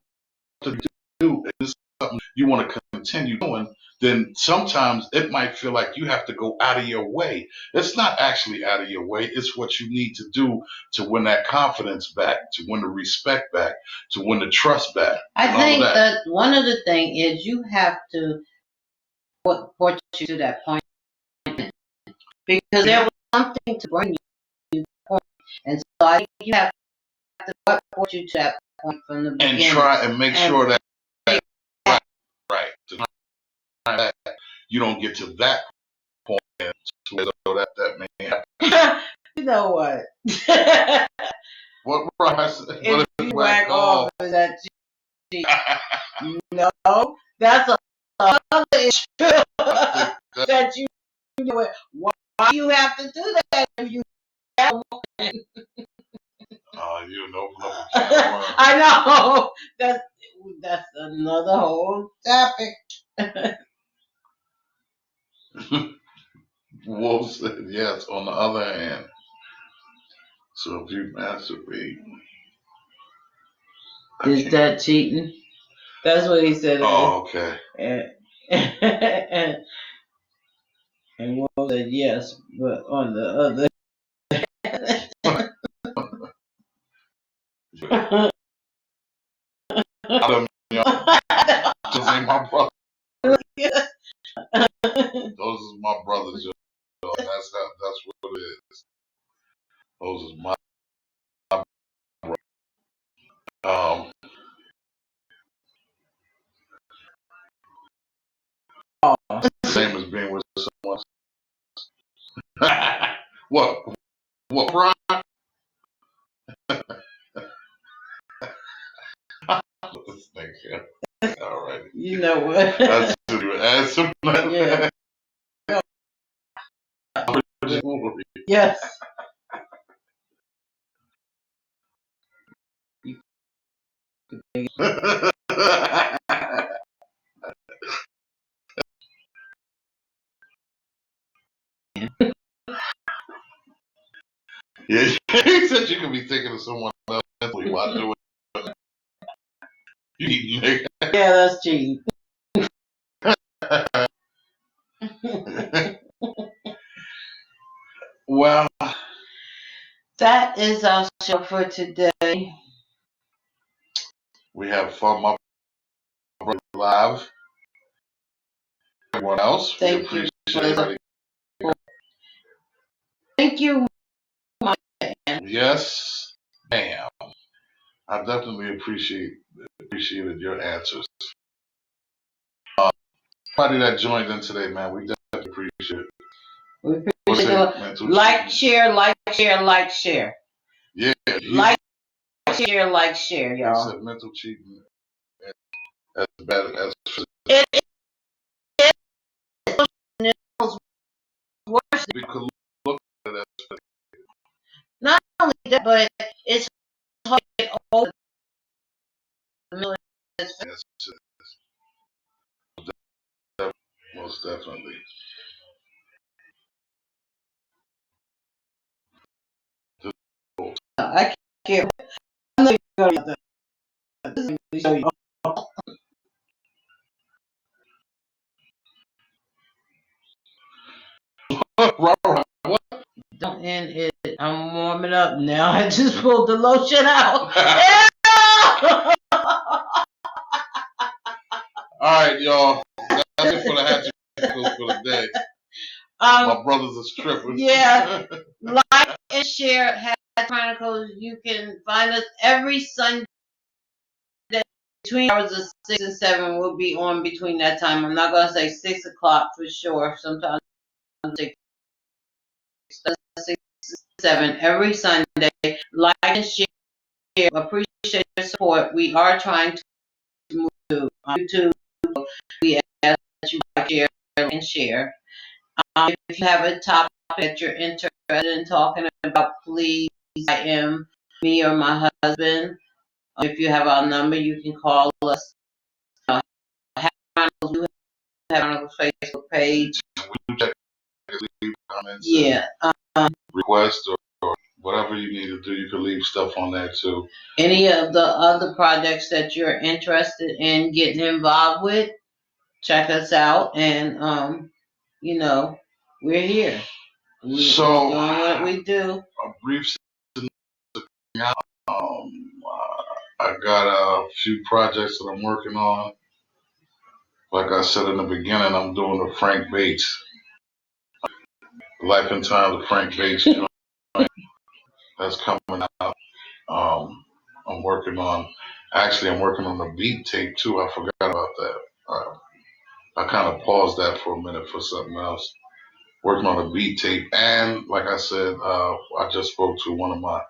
to do, and this is something you want to continue doing, then sometimes it might feel like you have to go out of your way. It's not actually out of your way. It's what you need to do to win that confidence back, to win the respect back, to win the trust back. I think that one of the things is you have to put you to that point, because there was something to bring you to that point. And so I think you have to put you to that point from the beginning. And try and make sure that right. You don't get to that point so that may happen. You know what? What if you whack off is that no, that's another issue that you do it. Why do you have to do that if you have one? You know. I know. That's another whole topic. Wolf said yes. On the other hand, so if you masturbate, is that cheating? That's what he said. Oh, okay. And Wolf said yes, but on the other. Those ain't my brothers. Those is my brothers, yo. That's what it is. Those is my brothers. Same as being with someone. What, Brian? This nigga. All right. You know what? That's to add some. Yeah. Yes. Yeah, he said you could be thinking of someone else while doing it. You nigga. Yeah, that's cheating. Well, that is our show for today. We have fun, my brother, live. Everyone else, we appreciate everybody. Thank you, my man. Yes, ma'am. I definitely appreciated your answers. Everybody that joined in today, man, we definitely appreciate it. We appreciate it. Like, share, like, share, like, share. Yeah. Like, share, y'all. He said mental cheating as bad as it worse. We could look at it as not only that, but it's hard to get over most definitely. I can't. I'm not going to show you. Robert, what? Don't end it. I'm warming up now. I just pulled the lotion out. All right, y'all. That's it for the Hatchet Chronicles for the day. My brothers are strippers. Yeah. Like and share Hatchet Chronicles. You can find us every Sunday between hours of 6 and 7. We'll be on between that time. I'm not going to say 6 o'clock for sure. Sometimes 6, 7 every Sunday. Like and share. appreciate your support. We are trying to move on YouTube. We ask that you like, share, and share. If you have a topic that you're interested in talking about, please DM me or my husband. If you have our number, you can call us. We have on our Facebook page. We check, leave comments, yeah, requests, or whatever you need to do. You can leave stuff on there too. Any of the other projects that you're interested in getting involved with, check us out, and we're here. We're doing what we do. A brief. I got a few projects that I'm working on. Like I said in the beginning, I'm doing the Frank Bates, Life and Times of Frank Bates joint. That's coming out. I'm working on. Actually, I'm working on the beat tape too. I forgot about that. I kind of paused that for a minute for something else. Working on the beat tape, and like I said, I just spoke to one of my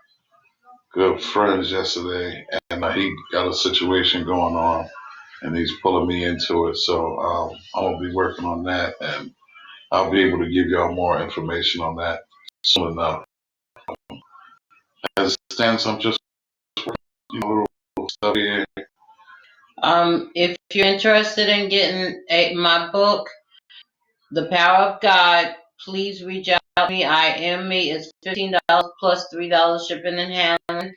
good friends yesterday, and he got a situation going on, and he's pulling me into it. So I'm gonna be working on that, and I'll be able to give y'all more information on that soon enough. As it stands, I'm just a little stuff here. If you're interested in getting my book, The Power of God, please reach out to me. I am me. It's $15 plus $3 shipping and handling.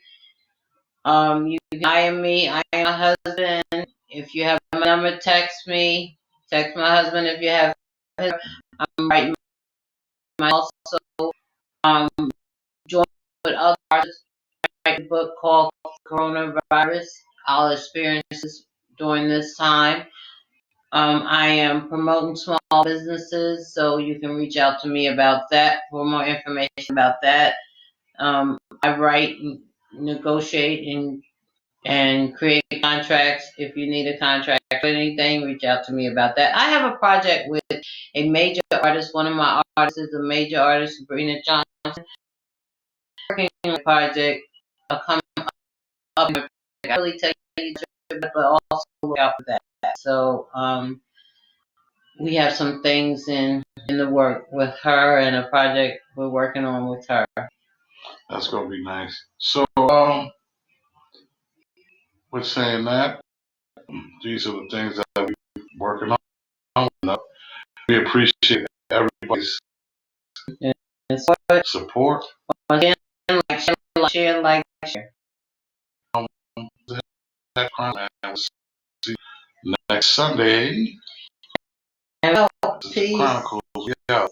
You can I am me. I am my husband. If you have my number, text me. Text my husband if you have his. I'm writing my also join with other artists. Write a book called Coronavirus. Our experiences during this time. I am promoting small businesses, so you can reach out to me about that for more information about that. I write, and negotiate, and create contracts. If you need a contract for anything, reach out to me about that. I have a project with a major artist. One of my artists is a major artist, Sabrina Johnson. Working on a project coming up. I really tell you, but also look out for that. So we have some things in the work with her and a project we're working on with her. That's gonna be nice. So, with saying that, these are the things that we're working on. We appreciate everybody's support. Like, share, like, share. See you next Sunday. Peace. Chronicles. Yeah.